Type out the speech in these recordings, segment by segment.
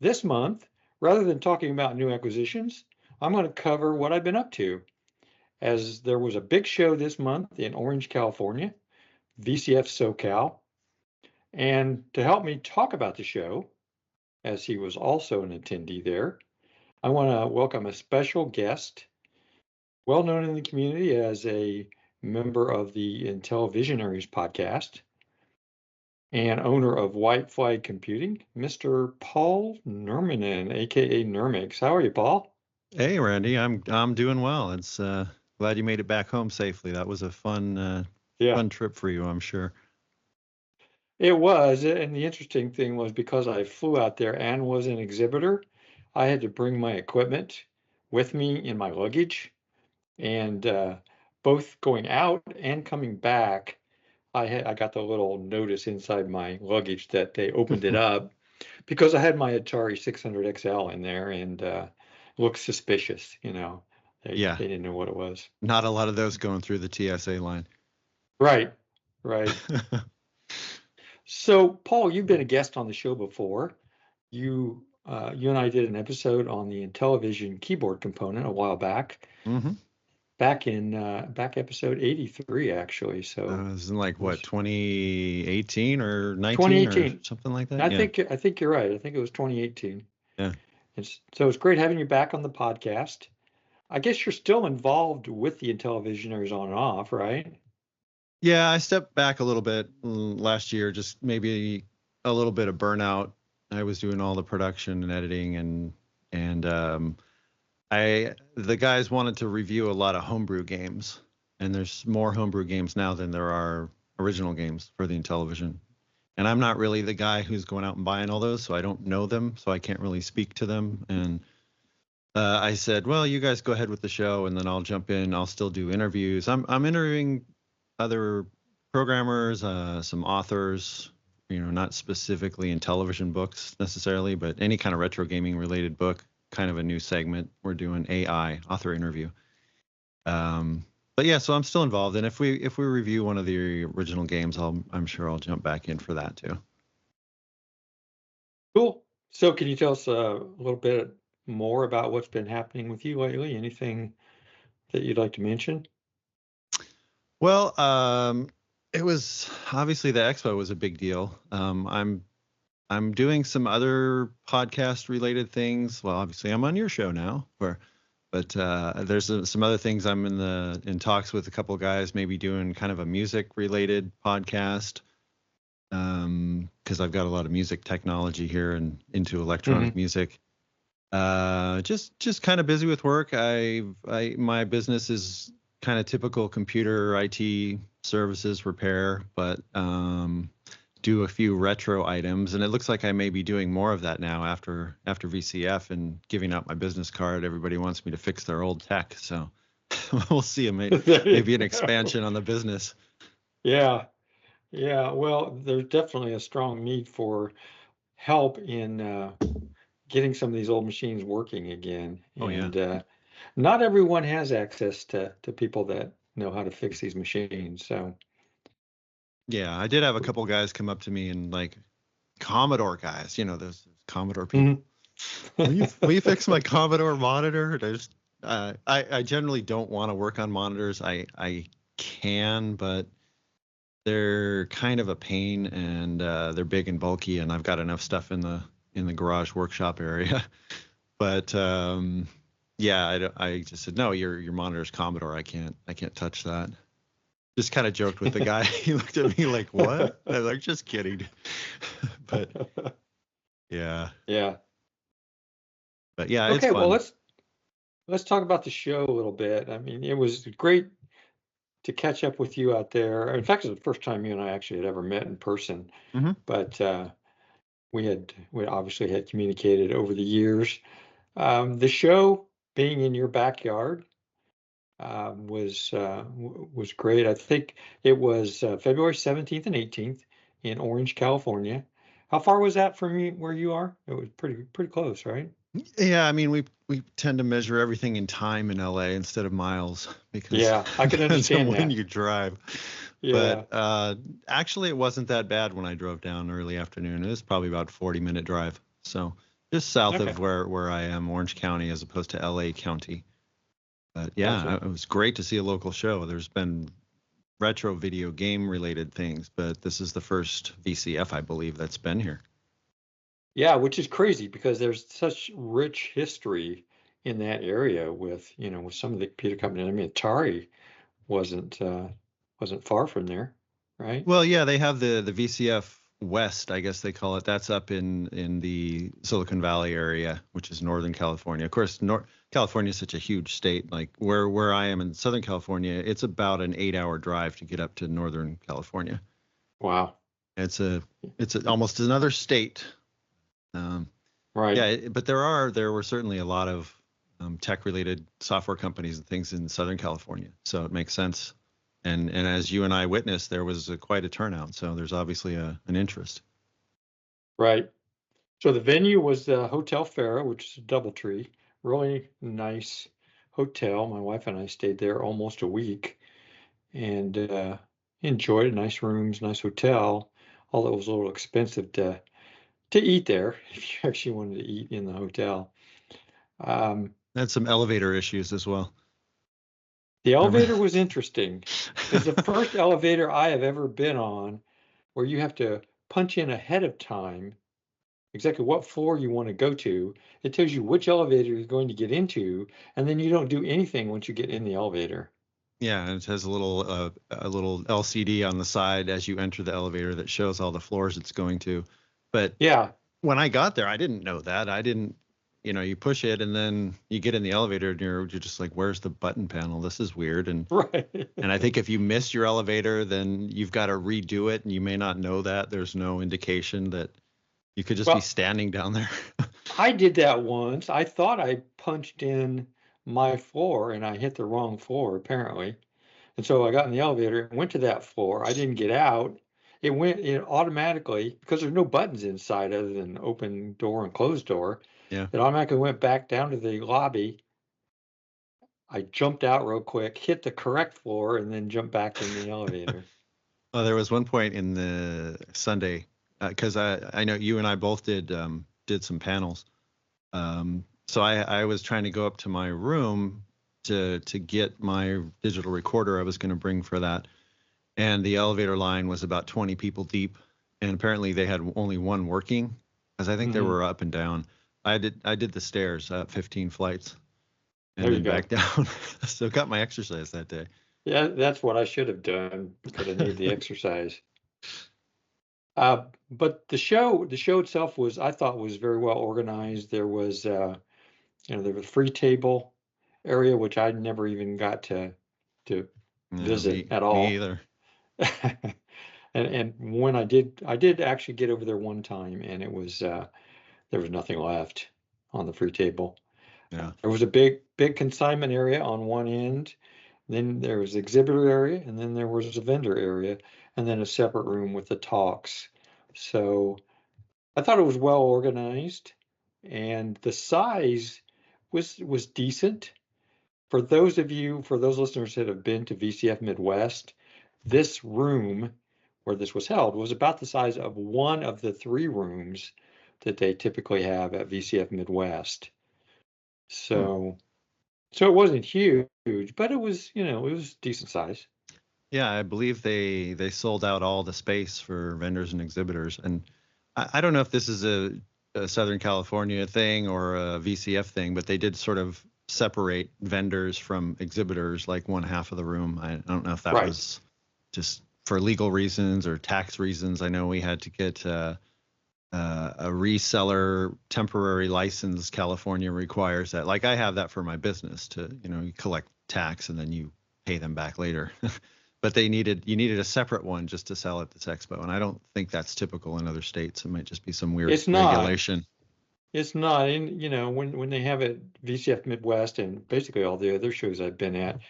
This month, rather than talking about new acquisitions, I'm going to cover what I've been up to, as there was a big show this month in Orange, California, VCF SoCal. And to help me talk about the show, as he was also an attendee there, I want to welcome a special guest, well known in the community as a member of the Intellivisionaries Podcast and owner of White Flag Computing, Mr. Paul Nurminen, aka Nurmix. How are you, Paul? Hey, Randy, I'm doing well. It's glad you made it back home safely. That was a fun Yeah, fun trip for you, I'm sure. it was. And the interesting thing was because I flew out there and was an exhibitor, I had to bring my equipment with me in my luggage. And both going out and coming back, I got the little notice inside my luggage that they opened it up because I had my Atari 600 XL in there and looked suspicious, Yeah, They didn't know what it was. not a lot of those going through the TSA line. Right, right. So, Paul, you've been a guest on the show before. You and I did an episode on the Intellivision keyboard component a while back, hmm back episode 83 actually. So It was in like it was what, 2018 or 19 or 2018. something like that. I Yeah, think you're right. I think it was 2018. yeah, So it's great having you back on the podcast. I guess you're still involved with the Intellivisionaries on and off, right? yeah. I stepped back a little bit last year, just maybe a little bit of burnout. I was doing all the production and editing, and the guys wanted to review a lot of homebrew games, and there's more homebrew games now than there are original games for the Intellivision. And I'm not really the guy who's going out and buying all those, so I don't know them, so I can't really speak to them. And I said, well, you guys go ahead with the show, and then I'll jump in. I'll still do interviews. I'm interviewing other programmers, some authors, not specifically in television books necessarily, but any kind of retro gaming related book. Kind of a new segment. We're doing AI author interview. But yeah, so I'm still involved, and if we review one of the original games, I'm sure I'll jump back in for that too. Cool. So can you tell us a little bit more about what's been happening with you lately? Anything that you'd like to mention? Well, it was obviously the expo was a big deal. I'm doing some other podcast related things. Well, obviously I'm on your show now, but there's some other things I'm in talks with a couple of guys, maybe doing kind of a music related podcast. Because I've got a lot of music technology here and into electronic music. Just kind of busy with work. My business is kind of typical computer IT services repair, but do a few retro items, and it looks like I may be doing more of that now after VCF and giving out my business card. Everybody wants me to fix their old tech, so we'll see. Maybe an expansion on the business. Yeah, yeah. Well, there's definitely a strong need for help in getting some of these old machines working again. Oh yeah. And not everyone has access to people that know how to fix these machines. So Yeah, I did have a couple guys come up to me and like Commodore guys, those Commodore people. Will you fix my Commodore monitor? I generally don't want to work on monitors. I can, but they're kind of a pain, and they're big and bulky, and I've got enough stuff in the garage workshop area. But yeah, I just said, no, your monitor's Commodore. I can't touch that. Just kind of joked with the guy. He looked at me like, what? I was like, just kidding. But yeah. Yeah. But yeah, Okay, it's fun. well let's talk about the show a little bit. I mean, it was great to catch up with you out there. In fact, it's the first time you and I actually had ever met in person. Mm-hmm. But we obviously had communicated over the years. The show being in your backyard was great. I think it was February 17th and 18th in Orange, California. How far was that from where you are? It was pretty close, right? Yeah, I mean, we tend to measure everything in time in LA instead of miles because Yeah, I can understand when that. you drive. Yeah. But actually, it wasn't that bad when I drove down early afternoon. It was probably about 40-minute drive. So just south Okay, of where I am, Orange County, as opposed to LA County. But yeah, gotcha. it was great to see a local show. There's been retro video game related things, but this is the first VCF, I believe, that's been here. Yeah, which is crazy because there's such rich history in that area with, with some of the computer companies. I mean, Atari wasn't wasn't far from there, right? Well, yeah, they have the VCF West, I guess they call it. That's up in the Silicon Valley area, which is Northern California. Of course, California is such a huge state. Like where I am in Southern California, it's about an 8-hour drive to get up to Northern California. Wow. It's almost another state. Um, Right. yeah, but there were certainly a lot of tech related software companies and things in Southern California, so it makes sense. And as you and I witnessed, there was quite a turnout. So there's obviously an interest. Right. So the venue was the Hotel Farah, which is a DoubleTree, really nice hotel. My wife and I stayed there almost a week and enjoyed it. Nice rooms, nice hotel. Although it was a little expensive to eat there if you actually wanted to eat in the hotel. Um, Had some elevator issues as well. the Remember? elevator was interesting. It's the first elevator I have ever been on where you have to punch in ahead of time exactly what floor you want to go to. It tells you which elevator you're going to get into, and then you don't do anything once you get in the elevator. Yeah, and it has a little LCD on the side as you enter the elevator that shows all the floors it's going to. But Yeah, when I got there, I didn't know that. I didn't, you push it and then you get in the elevator and you're just like, where's the button panel? This is weird. right. And I think if you miss your elevator, then you've got to redo it, and you may not know that. There's no indication that you could just be Well, standing down there. I did that once. I thought I punched in my floor and I hit the wrong floor apparently. And so I got in the elevator and went to that floor. I didn't get out. It automatically, because there's no buttons inside other than open door and closed door, Yeah. it automatically went back down to the lobby. I jumped out real quick, hit the correct floor, and then jumped back in the elevator. Well, there was one point in the Sunday, because I know you and I both did some panels. So I was trying to go up to my room to get my digital recorder I was going to bring for that, and the elevator line was about 20 people deep, and apparently they had only one working, because I think they Hmm. were up and down. I did the stairs, 15 flights, There and you then back go. down. So got my exercise that day. Yeah, that's what I should have done because I needed the exercise. But the show itself was, I thought, was very well organized. There was, there was a free table area, which I never even got to Yeah, visit at me all. either. And when I did actually get over there one time, and it was there was nothing left on the free table. Yeah. There was a big consignment area on one end, then there was the exhibitor area, and then there was a vendor area, and then a separate room with the talks. So I thought it was well organized, and the size was decent. For those listeners that have been to VCF Midwest, this room where this was held was about the size of one of the three rooms that they typically have at VCF Midwest. Hmm. So it wasn't huge, but it was decent size. Yeah, I believe they sold out all the space for vendors and exhibitors. And I don't know if this is a Southern California thing or a VCF thing, but they did sort of separate vendors from exhibitors, like one half of the room. I don't know if that Right. was just for legal reasons or tax reasons. I know we had to get a reseller temporary license. California requires that. Like I have that for my business to, you collect tax and then you pay them back later. But you needed a separate one just to sell at this expo, and I don't think that's typical in other states. It might just be some weird It's not. regulation. It's not. And when they have it VCF Midwest and basically all the other shows I've been at,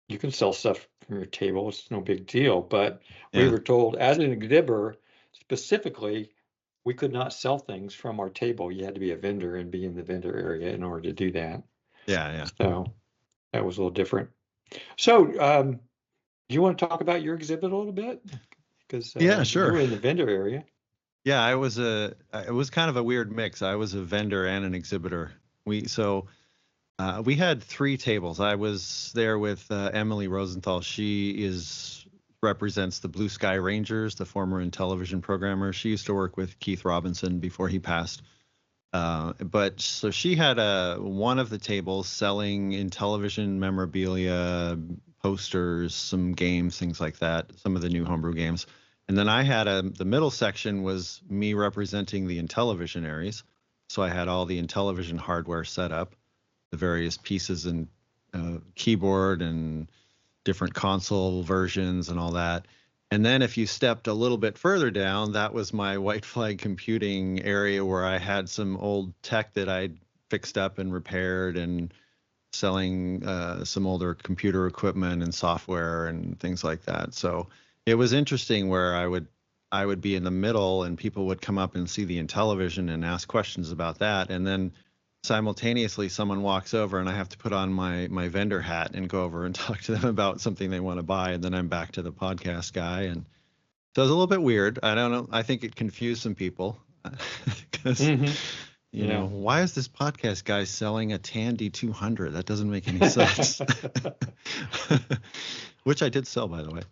you can sell stuff from your table. It's no big deal. But we Yeah, were told as an exhibitor, specifically, we could not sell things from our table. You had to be a vendor and be in the vendor area in order to do that. yeah, yeah. So that was a little different. So, do you want to talk about your exhibit a little bit? Because Yeah, you sure. were in the vendor area. Yeah, it was kind of a weird mix. I was a vendor and an exhibitor. We had three tables. I was there with Emily Rosenthal. Represents the Blue Sky Rangers, the former Intellivision programmer. She used to work with Keith Robinson before he passed. But so she had one of the tables selling Intellivision memorabilia, posters, some games, things like that, some of the new homebrew games. And then I had the middle section was me representing the Intellivisionaries. So I had all the Intellivision hardware set up, the various pieces and keyboard and different console versions and all that. And then if you stepped a little bit further down, that was my white flag computing area where I had some old tech that I'd fixed up and repaired and selling some older computer equipment and software and things like that. So it was interesting where I would be in the middle and people would come up and see the Intellivision and ask questions about that. And then simultaneously someone walks over and I have to put on my vendor hat and go over and talk to them about something they want to buy. And then I'm back to the podcast guy. And so it's a little bit weird. I don't know. I think it confused some people because, you know, why is this podcast guy selling a Tandy 200? That doesn't make any sense. Which I did sell, by the way.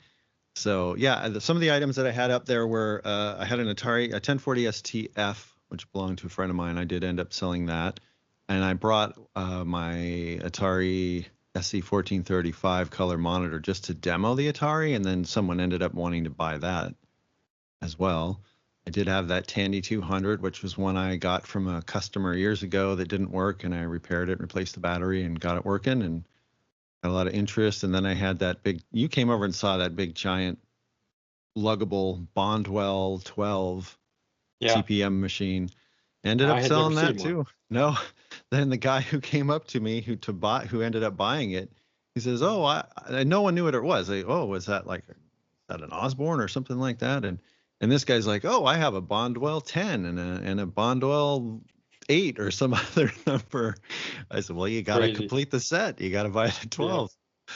So yeah, some of the items that I had up there were, I had an Atari, a 1040 STF, which belonged to a friend of mine. I did end up selling that. And I brought my Atari SC1435 color monitor just to demo the Atari, and then someone ended up wanting to buy that as well. I did have that Tandy 200, which was one I got from a customer years ago that didn't work, and I repaired it, replaced the battery, and got it working, and had a lot of interest. And then I had that you came over and saw that big giant luggable Bondwell 12 CPM machine. Ended up selling that too. No, then the guy who came up to me who ended up buying it, he says, "Oh, no one knew what it was." Was that an Osborne or something like that? And this guy's like, "Oh, I have a Bondwell 10 and a Bondwell 8 or some other number." I said, "Well, you got to complete the set. You got to buy the 12." Yeah.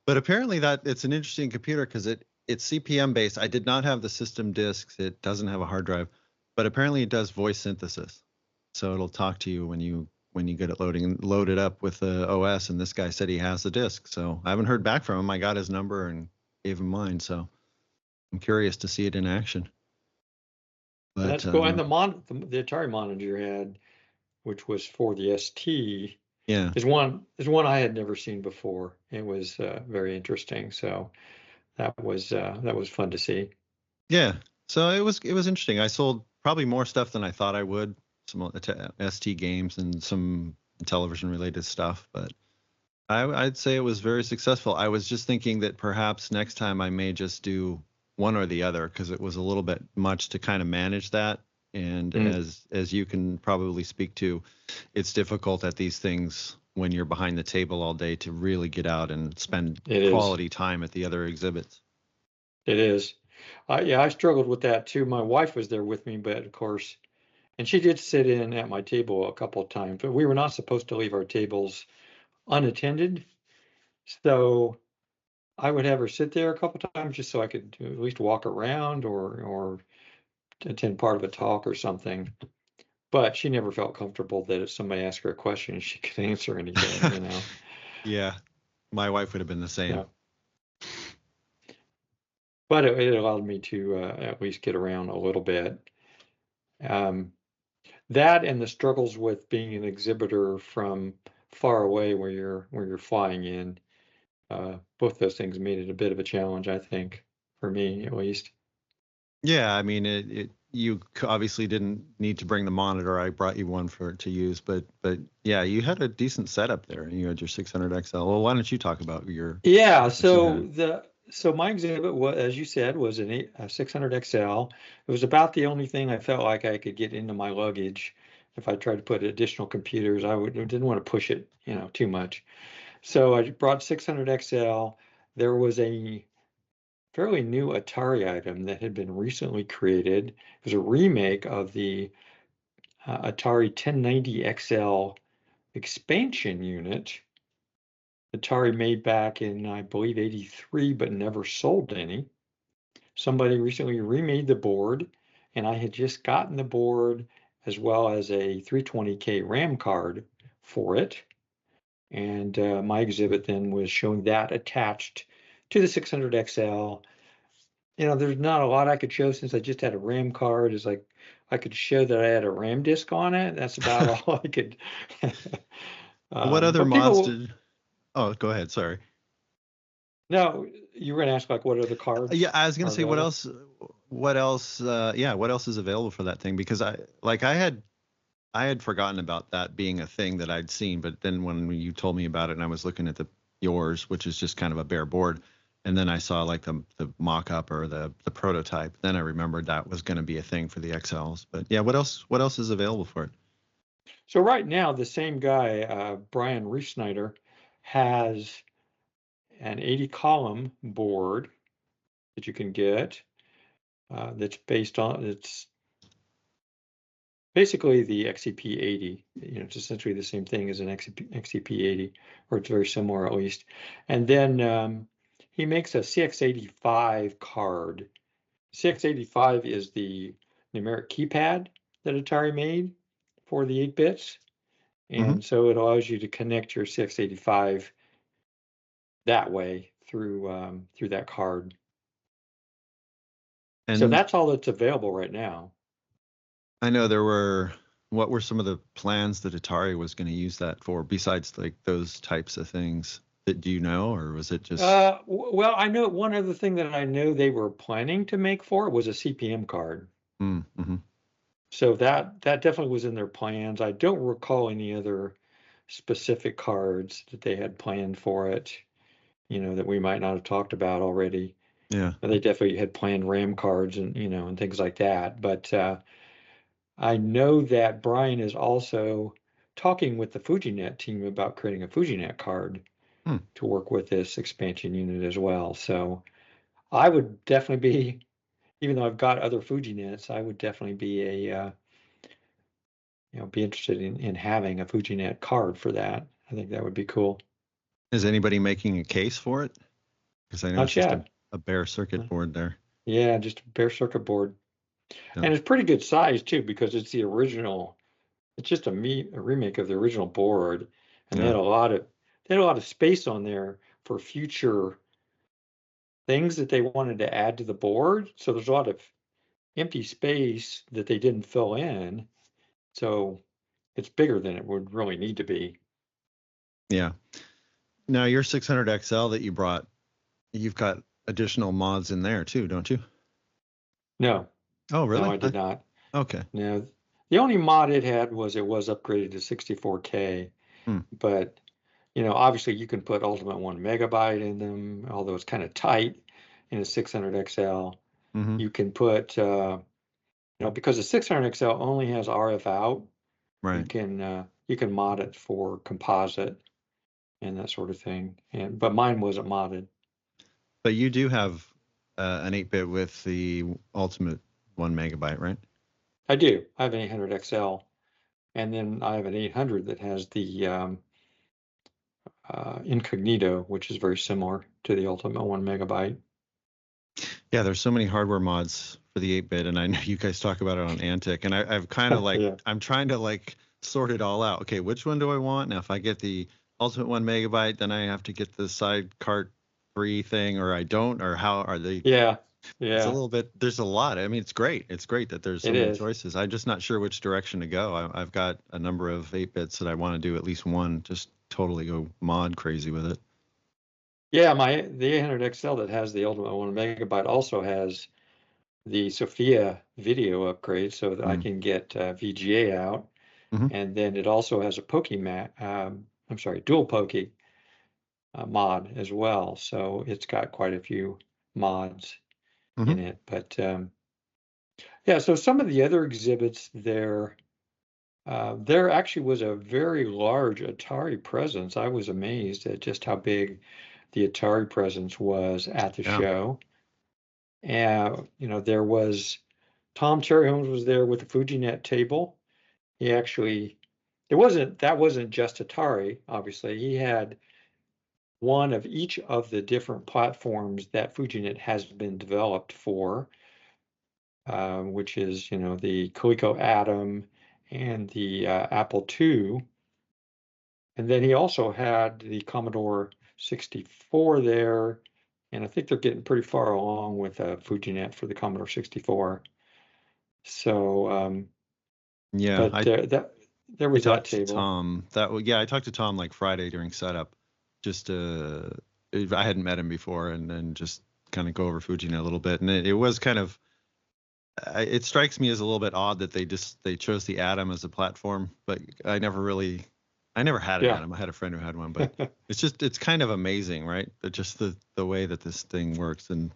But apparently that it's an interesting computer because it's CPM based. I did not have the system disks. It doesn't have a hard drive. But apparently it does voice synthesis. So it'll talk to you when you get it loaded up with the OS. And this guy said he has the disk. So I haven't heard back from him. I got his number and gave him mine. So I'm curious to see it in action. But, that's cool. And the Atari monitor you had, which was for the ST, is one I had never seen before. It was very interesting. So that was fun to see. Yeah. So it was interesting. I sold probably more stuff than I thought I would, some ST games and some television related stuff, but I'd say it was very successful. I was just thinking that perhaps next time I may just do one or the other because it was a little bit much to kind of manage that. And as you can probably speak to, it's difficult at these things when you're behind the table all day to really get out and spend quality time at the other exhibits. It is. I struggled with that too. My wife was there with me, but of course, and she did sit in at my table a couple of times, but we were not supposed to leave our tables unattended. So I would have her sit there a couple of times just so I could at least walk around or attend part of a talk or something. But she never felt comfortable that if somebody asked her a question, she could answer anything, Yeah, my wife would have been the same. Yeah. But it allowed me to at least get around a little bit. That and the struggles with being an exhibitor from far away where you're flying in, both those things made it a bit of a challenge, I think, for me at least. Yeah, I mean, you obviously didn't need to bring the monitor. I brought you one to use, but yeah, you had a decent setup there. You had your 600 XL. Well, why don't you talk about your? Yeah, so my exhibit was, as you said, was a 600 XL. It was about the only thing I felt like I could get into my luggage. If I tried to put additional computers, didn't want to push it, too much. So I brought 600 XL. There was a fairly new Atari item that had been recently created. It was a remake of the Atari 1090 XL expansion unit. Atari made back in, I believe, 83, but never sold any. Somebody recently remade the board and I had just gotten the board as well as a 320K RAM card for it. And my exhibit then was showing that attached to the 600XL. There's not a lot I could show since I just had a RAM card. It's like I could show that I had a RAM disk on it. That's about all I could. What other But mods people, did? Oh, go ahead. Sorry. no, you were going to ask like what other Yeah, cards I was gonna are say what available? else? What else? Yeah, what else is available for that thing? Because I had forgotten about that being a thing that I'd seen, but then when you told me about it and I was looking at yours, which is just kind of a bare board, and then I saw like the mock-up or the prototype, then I remembered that was going to be a thing for the XLs. But yeah, what else is available for it? So right now, the same guy, Brian Reefsnyder, has an 80 column board that you can get that's based on it's basically the XCP 80. It's essentially the same thing as an XCP 80, or it's very similar at least. And then he makes a CX85 card. CX85 is the numeric keypad that Atari made for the 8 bits. Hmm. And so it allows you to connect your CX85 that way through that card. So And that's all that's available right now. I know what were some of the plans that Atari was going to use that for besides like those types of things? Do you know, or was it just? Well, I know one other thing that I know they were planning to make for it was a CPM card. Mm-hmm. So that definitely was in their plans. I don't recall any other specific cards that they had planned for it, that we might not have talked about already. Yeah. They definitely had planned RAM cards and things like that. But I know that Brian is also talking with the FujiNet team about creating a FujiNet card Hmm. to work with this expansion unit as well. So I would definitely be, even though I've got other FujiNets, I would definitely be be interested in having a FujiNet card for that. I think that would be cool. Is anybody making a case for it? Because I know it's Not just yet. a bare circuit board there. Yeah, just a bare circuit board. Yeah. And it's pretty good size too, because it's the original. It's just a remake of the original board, and Yeah. they had a lot of space on there for future things that they wanted to add to the board. So there's a lot of empty space that they didn't fill in. So it's bigger than it would really need to be. Yeah. Now your 600 XL that you brought, you've got additional mods in there too, don't you? No, Oh, no, really? I did not. Okay. No, the only mod it had was it was upgraded to 64K, Hmm. but obviously you can put Ultimate 1 MB in them, although it's kind of tight in a 600 XL. Mm-hmm. You can put, because the 600 XL only has RF out, Right. you can mod it for composite and that sort of thing. But mine wasn't modded. But you do have an 8-bit with the ultimate 1 MB, right? I do. I have an 800 XL, and then I have an 800 that has the Incognito, which is very similar to the Ultimate 1 MB. Yeah, there's so many hardware mods for the 8-bit, and I know you guys talk about it on Antic, and I've kind of like Yeah. I'm trying to like sort it all out. Okay, which one do I want? Now, if I get the ultimate 1 MB, then I have to get the side cart free thing, or I don't, or how are they? Yeah. It's a Yeah. little bit. There's a lot. I mean, it's great. It's great that there's so It many is. choices. I'm just not sure which direction to go. I've got a number of 8-bits that I want to do at least one. Just totally go mod crazy with it. Yeah, the 800 XL that has the Ultimate 1 MB also has the Sophia video upgrade so that I Mm. can get VGA out. Hmm. And then it also has a I'm sorry, dual Pokey mod as well. So it's got quite a few mods Hmm. in it. But yeah, so some of the other exhibits there actually was a very large Atari presence. I was amazed at just how big the Atari presence was at the Yeah. show. And, there was Tom Cherry Holmes was there with the FujiNet table. He actually, that wasn't just Atari, obviously. He had one of each of the different platforms that FujiNet has been developed for. which is, the Coleco Atom and the Apple II. And then he also had the Commodore 64 there, and I think they're getting pretty far along with Fujinet for the Commodore 64. So, Yeah, but there I was that talked to table. Tom. I talked to Tom like Friday during setup. Just I hadn't met him before, and then just kind of go over Fujinet a little bit, and it was kind of. It strikes me as a little bit odd that they chose the Atom as a platform, but I never had an Yeah. Atom. I had a friend who had one, but it's kind of amazing, right? Just the way that this thing works, and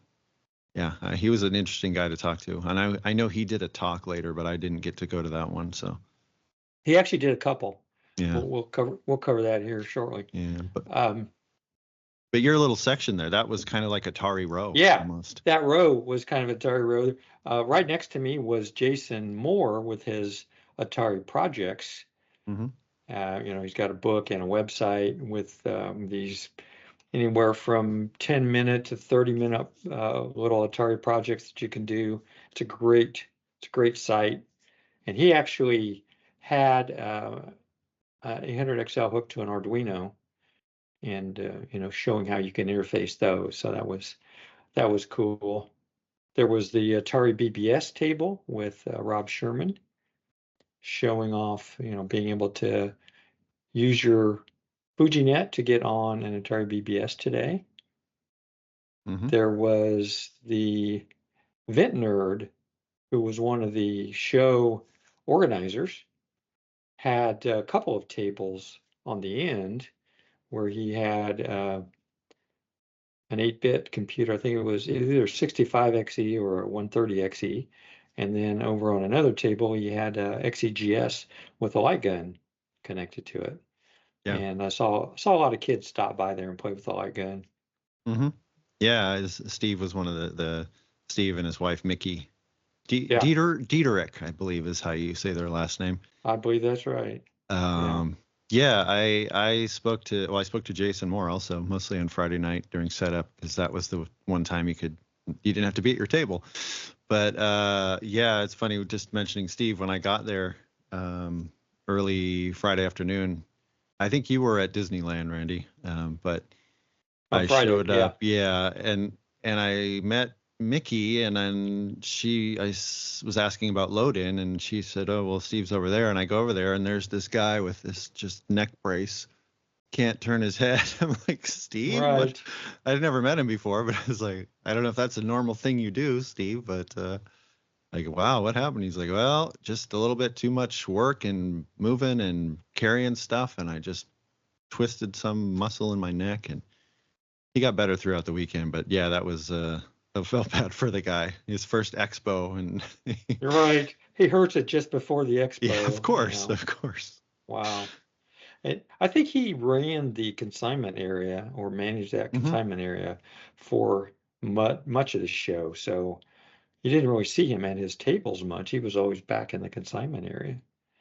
yeah, he was an interesting guy to talk to, and I know he did a talk later, but I didn't get to go to that one, so He actually did a couple. yeah, We'll cover that here shortly. yeah, Um, but your little section there, that was kind of like Atari Row yeah, almost. that row was kind of Atari row. Right next to me was Jason Moore with his Atari projects. Mm-hmm. He's got a book and a website with these anywhere from 10-minute to 30-minute little Atari projects that you can do. It's a great site. And he actually had 800XL hooked to an Arduino, and showing how you can interface those. So that was cool. There was the Atari BBS table with Rob Sherman showing off, being able to use your FujiNet to get on an Atari BBS today. Mm-hmm. There was the Vent Nerd, who was one of the show organizers, had a couple of tables on the end where he had an 8-bit computer. I think it was either 65XE or 130XE. And then over on another table, he had XEGS with a light gun connected to it. Yeah. And I saw a lot of kids stop by there and play with the light gun. Mm-hmm. Yeah, Steve was one of the Steve and his wife Mickey. Yeah, Dieterich, I believe, is how you say their last name. I believe that's right. Yeah. Yeah, I spoke to Jason Moore also, mostly on Friday night during setup, because that was the one time you didn't have to be at your table. But yeah, it's funny just mentioning Steve. When I got there early Friday afternoon, I think you were at Disneyland, Randy, but On I Friday, showed yeah. up, yeah, and I met Mickey, and then was asking about load in, and she said, "Oh, well, Steve's over there," and I go over there, and there's this guy with this just neck brace, can't turn his head. I'm like, Steve, what? Right. I'd never met him before, but I was like, I don't know if that's a normal thing you do, Steve, but like, wow, what happened? He's like, well, just a little bit too much work and moving and carrying stuff, and I just twisted some muscle in my neck, and he got better throughout the weekend, but yeah, that was I felt bad for the guy. His first expo, and You're right. He hurts it just before the yeah, expo, of course, of course. Wow. And I think he ran the consignment area or managed that Hmm. consignment area for much of the show. So you didn't really see him at his tables much. He was always back in the consignment area.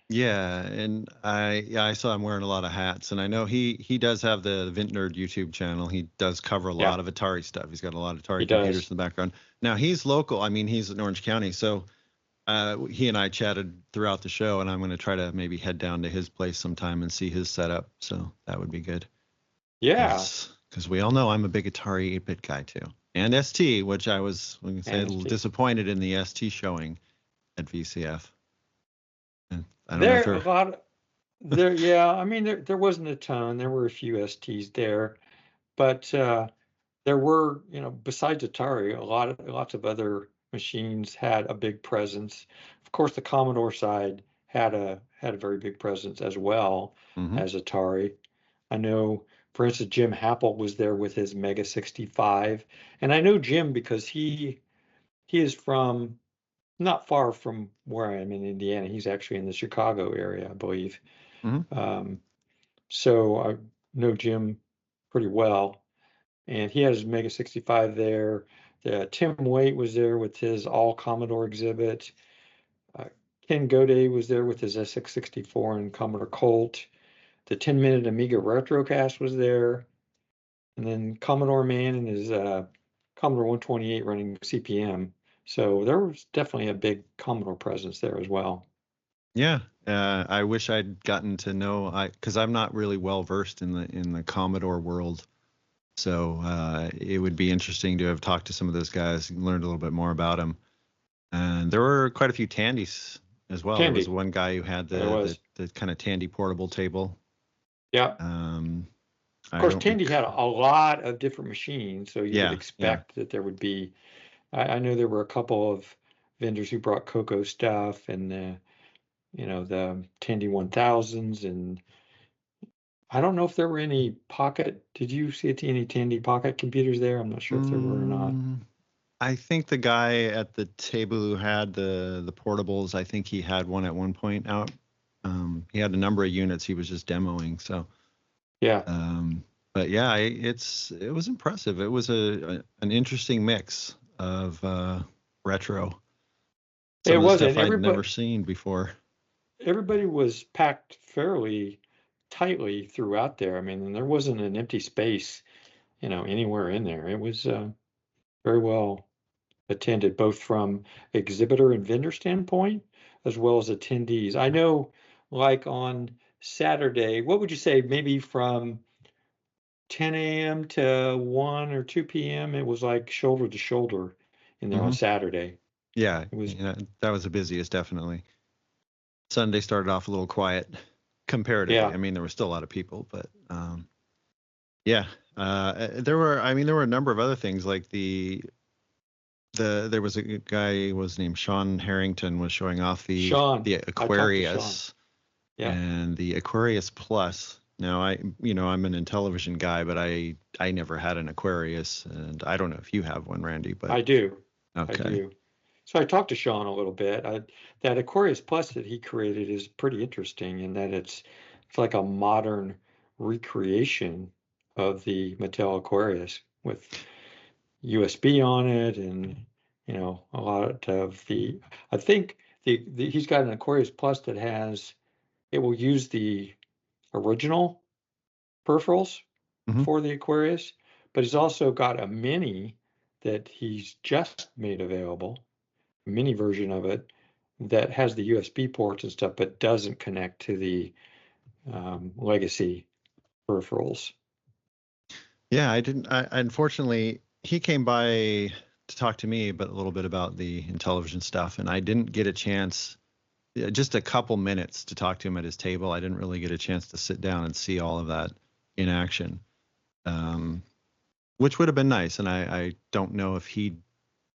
Yeah, and I saw him wearing a lot of hats, and I know he does have the Vint Nerd YouTube channel. He does cover a Yeah, lot of Atari stuff. He's got a lot of he Atari computers does. in the background. Now he's local. I mean, he's in Orange County, so he and I chatted throughout the show, and I'm going to try to maybe head down to his place sometime and see his setup. So that would be good. Yeah. Because we all know I'm a big Atari 8-bit guy too, and ST, which I was, we can say, a And little disappointed in the ST showing at VCF. And I don't know if there a you're. lot there, yeah, I mean there wasn't a ton. There were a few STs there, but there were, besides Atari, lots of other machines had a big presence. Of course, the Commodore side had a very big presence as well Hmm. as Atari. I know, for instance, Jim Happel was there with his Mega 65, and I know Jim because he is from not far from where I am in Indiana. He's actually in the Chicago area, I believe. Hmm. Um, so I know Jim pretty well, and he had his Mega 65 there. Tim Waite was there with his all Commodore exhibit. Uh, Ken Goday was there with his SX64 and Commodore Colt. The 10-minute Amiga Retrocast was there, and then Commodore Man and his Commodore 128 running CPM So there was definitely a big Commodore presence there as well. Yeah, I wish I'd gotten to know because I'm not really well versed in the Commodore world. So it would be interesting to have talked to some of those guys and learned a little bit more about them. And there were quite a few Tandys as well. There was Tandy, one guy who had there was. the kind of Tandy portable table. Yeah. Um, Of I course, don't Tandy had recall. a lot of different machines, so you would Yeah, yeah. expect that there would be. I know there were a couple of vendors who brought Coco stuff and the Tandy 1000s, and I don't know if there were any pocket. Did you see any Tandy pocket computers there? I'm not sure if there were or not. Mm, I think the guy at the table who had the portables, I think he had one at one point out. He had a number of units he was just demoing. So, Yeah, um, but yeah, it was impressive. It was an interesting mix of retro, some it of the was, stuff and I'd never seen before. everybody was packed fairly tightly throughout there. I mean, there wasn't an empty space, anywhere in there. It was very well attended, both from exhibitor and vendor standpoint, as well as attendees. I know, like on Saturday, what would you say, maybe from 10 a.m. to 1 or 2 p.m., it was like shoulder to shoulder in there on Hmm. Saturday. Yeah, It was, yeah, that was the busiest, definitely. Sunday started off a little quiet comparatively. yeah. I mean, there were still a lot of people, but yeah, there were a number of other things like there was a guy was named Sean Harrington was showing off Sean, the I talked to Sean. Aquarius Yeah. and the Aquarius Plus. Now I'm an Intellivision guy, but I never had an Aquarius, and I don't know if you have one, Randy, but I do. I okay. do. So I talked to Sean a little bit. That Aquarius Plus that he created is pretty interesting in that it's like a modern recreation of the Mattel Aquarius with USB on it and a lot of the I think he's got an Aquarius Plus that has it will use the original peripherals Hmm. for the Aquarius, but he's also got a mini that he's just made available, a mini version of it that has the USB ports and stuff, but doesn't connect to the legacy peripherals. Yeah, I didn't. Unfortunately, he came by to talk to me, but a little bit about the Intellivision stuff, and I didn't get a chance. Just a couple minutes to talk to him at his table. I didn't really get a chance to sit down and see all of that in action, um, which would have been nice. And I don't know if he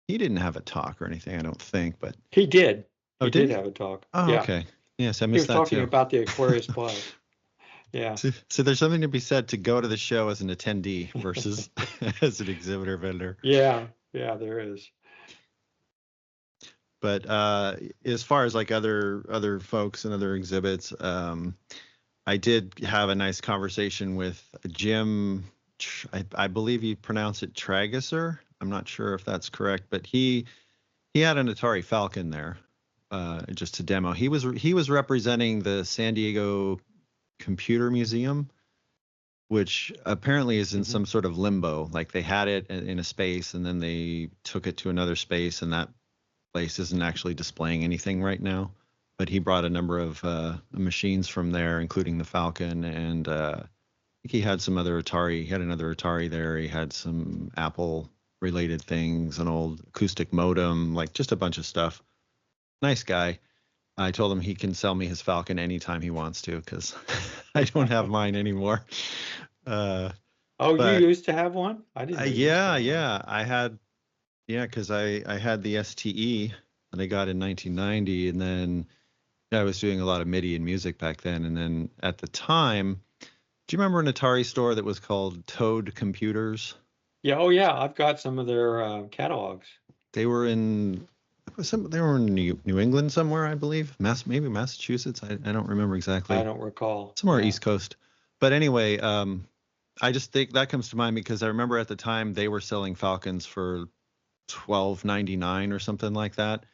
didn't have a talk or anything. I don't think, but He did. oh, He did did he? have a talk. Oh, Yeah. okay. Yes, I He missed was that talking too. about the Aquarius Plus. Yeah. So there's something to be said to go to the show as an attendee versus as an exhibitor vendor. Yeah. Yeah, there is. But as far as like other folks and other exhibits, I did have a nice conversation with Jim. I believe you pronounce it Tragesser. I'm not sure if that's correct, but he had an Atari Falcon there, just to demo. He was representing the San Diego Computer Museum, which apparently is in Mhm. some sort of limbo. Like they had it in a space and then they took it to another space, and that place isn't actually displaying anything right now. But he brought a number of machines from there, including the Falcon, and I think he had some other Atari. He had another Atari there. He had some Apple related things, an old acoustic modem, like just a bunch of stuff. Nice guy. I told him he can sell me his Falcon anytime he wants to because I don't have mine anymore. Uh, Oh, you but used to have one? I didn't know you used to yeah, have one. yeah, because I had the STE that I got in 1990, and then I was doing a lot of MIDI and music back then. And then at the time, do you remember an Atari store that was called Toad Computers? Yeah. Oh, yeah. I've got some of their catalogs. They were in they were in New England somewhere, I believe. Maybe Massachusetts. I don't remember I exactly. don't recall. Somewhere Yeah. East Coast. But anyway, I just think that comes to mind because I remember at the time they were selling Falcons for $12.99 or something like that,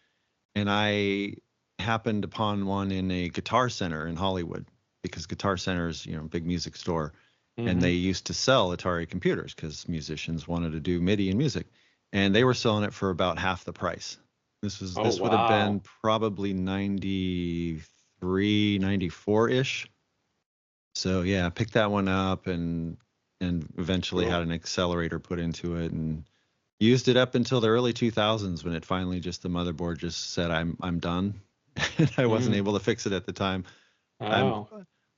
and I happened upon one in a Guitar Center in Hollywood because Guitar Center is a big music store, and they Hmm. used to sell Atari computers because musicians wanted to do MIDI and music, and they were selling it for about half the price. Oh, This would have been wow. probably 93, 94-ish. So yeah, I picked that one up and eventually had Cool. an accelerator put into it and used it up until the early 2000s when it finally just the motherboard just said I'm done. And I wasn't Mm. able to fix it at the time. I'm Oh,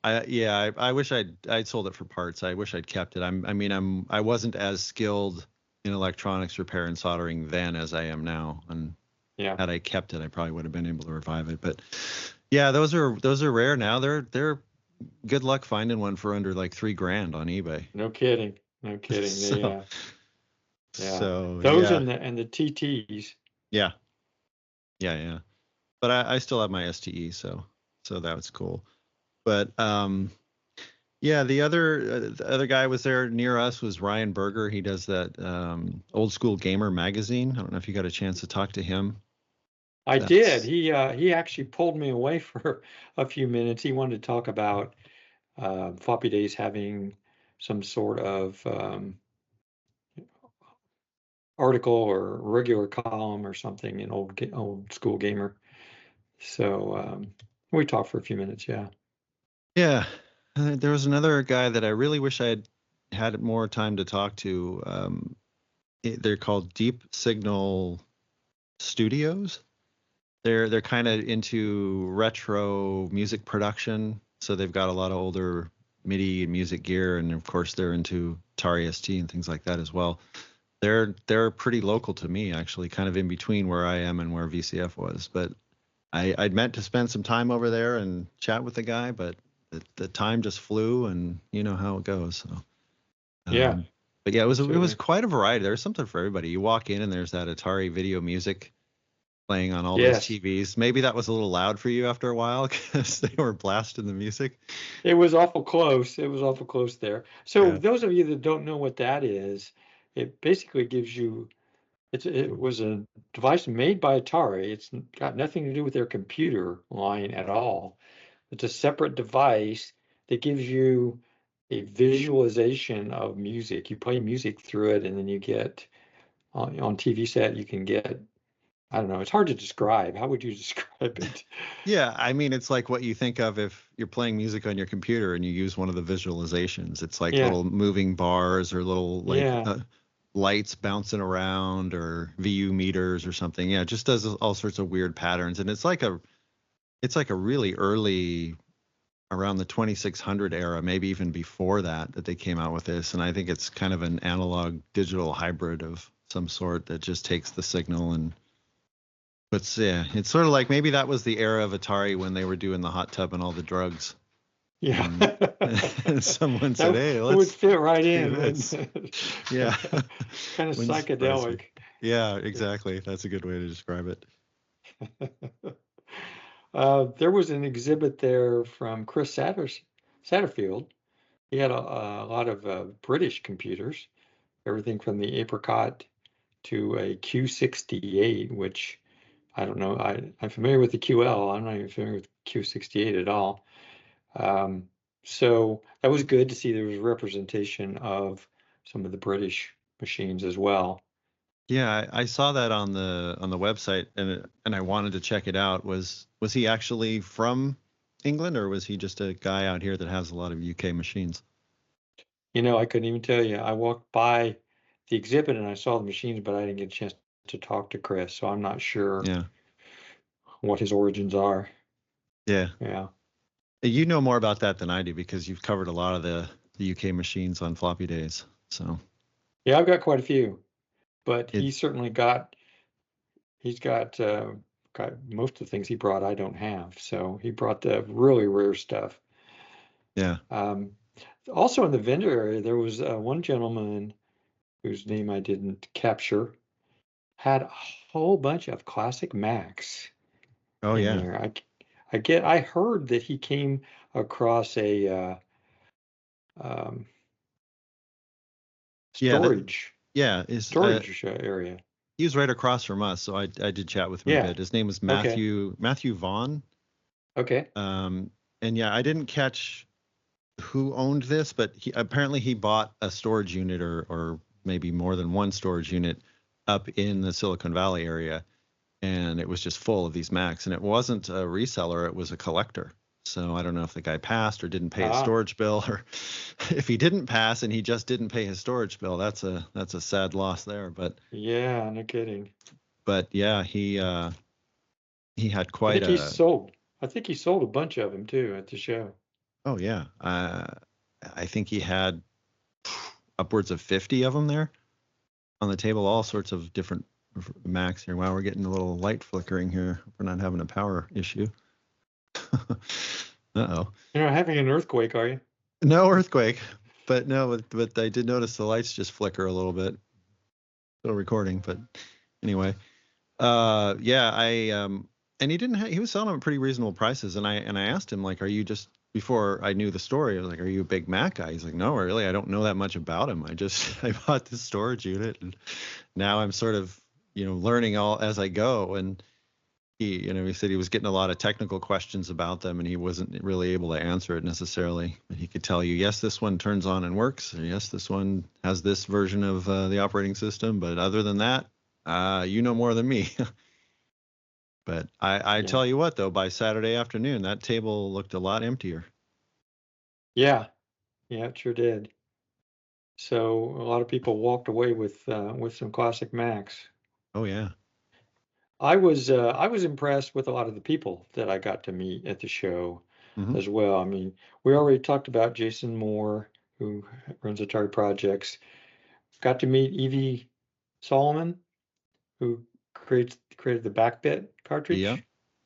I wish I'd sold it for parts. I wish I'd kept it. I wasn't as skilled in electronics repair and soldering then as I am now. And yeah. had I kept it, I probably would have been able to revive it. But yeah, those are rare now. They're good luck finding one for under like $3,000 on eBay. No kidding. No kidding. They, So yeah. so Those yeah, and the TTs. yeah, yeah. But I still have my STE, so that was cool. But yeah, the other guy was there near us was Ryan Berger. He does that Old School Gamer magazine. I don't know if you got a chance to talk to him. I did. That's He actually pulled me away for a few minutes. He wanted to talk about Floppy Days having some sort of article or regular column or something in old school gamer. So we talked for a few minutes. Yeah. yeah. There was another guy that I really wish I had more time to talk to. They're called Deep Signal Studios. They're kind of into retro music production, so they've got a lot of older MIDI and music gear, and of course they're into Atari ST and things like that as well. They're pretty local to me, actually, kind of in between where I am and where VCF was. But I'd meant to spend some time over there and chat with the guy, but the time just flew, and you know how it goes. So, Yeah. um, but yeah, it was Absolutely. quite a variety. There's something for everybody. You walk in and there's that Atari video music playing on all those Yes. TVs. Maybe that was a little loud for you after a while because they were blasting the music. It was awful close. It was awful close there. So Yeah. those of you that don't know what that is, it basically gives you it was a device made by Atari. It's got nothing to do with their computer line at all. It's a separate device that gives you a visualization of music. You play music through it, and then you get on TV set, you can get, I don't know, it's hard to describe. How would you describe it? Yeah, I mean, it's like what you think of if you're playing music on your computer and you use one of the visualizations. It's like Yeah, little moving bars or little like yeah, lights bouncing around or VU meters or something. Yeah, it just does all sorts of weird patterns, and it's like a really early around the 2600 era, maybe even before that they came out with this. And I think it's kind of an analog digital hybrid of some sort that just takes the signal and puts, yeah, it's sort of like maybe that was the era of Atari when they were doing the hot tub and all the drugs. yeah. And, and someone said, That hey, would let's fit right do in, wouldn't this. Yeah. it? Kind of Wouldn't surprise me. psychedelic. Yeah, exactly. That's a good way to describe it. There was an exhibit there from Chris Satterfield. He had a lot of British computers, everything from the Apricot to a Q68, which I don't know. I'm familiar with the QL. I'm not even familiar with Q68 at all. Um, so that was good to see there was representation of some of the British machines as well. Yeah, I saw that on the website and I wanted to check it out. Was he actually from England or was he just a guy out here that has a lot of UK machines? I couldn't even tell you. I walked by the exhibit and I saw the machines, but I didn't get a chance to talk to Chris, so I'm not sure Yeah. what his origins are. Yeah. Yeah. You know more about that than I do because you've covered a lot of the UK machines on floppy days. So Yeah, I've got quite a few, but it he's got most of the things he brought I don't have. So he brought the really rare stuff. yeah. Um, Also in the vendor area, there was one gentleman whose name I didn't capture, had a whole bunch of classic Macs Oh in yeah. there. I heard that he came across a um, Yeah, storage yeah, is storage area. he was right across from us, so I did chat with him a Yeah. bit. His name was Okay. Matthew Vaughn. Okay. Um and yeah, I didn't catch who owned this, but he bought a storage unit or maybe more than one storage unit up in the Silicon Valley area. and it was just full of these Macs, and it wasn't a reseller, it was a collector. So I don't know if the guy passed or didn't pay his Ah, storage bill, or if he didn't pass and he just didn't pay his storage bill, that's a sad loss there. yeah, no kidding. But yeah, he had I quite think he a. sold. I think he sold a bunch of them too at the show. Oh yeah, I think he had upwards of 50 of them there on the table, all sorts of different Macs here. Wow, we're getting a little light flickering here. We're not having a power issue. Uh-oh. You're not having an earthquake, are you? No earthquake, but no, but I did notice the lights just flicker a little bit. Still recording, but anyway, yeah, and he was selling them at pretty reasonable prices, and I asked him, like, are you just, before I knew the story, I was like, are you a big Mac guy? He's like, no, really, I don't know that much about him. I bought this storage unit, and now I'm sort of, learning all as I go. And he said he was getting a lot of technical questions about them, and he wasn't really able to answer it necessarily. But he could tell you, yes, this one turns on and works, or yes, this one has this version of the operating system. But other than that, you know more than me. But I Yeah. tell you what, though, by Saturday afternoon, that table looked a lot emptier. Yeah, it sure did. So a lot of people walked away with some classic Macs. Oh yeah. I was impressed with a lot of the people that I got to meet at the show Hmm. as well. I mean, we already talked about Jason Moore, who runs Atari Projects. Got to meet Evie Solomon, who created the Backbit Yeah. cartridge.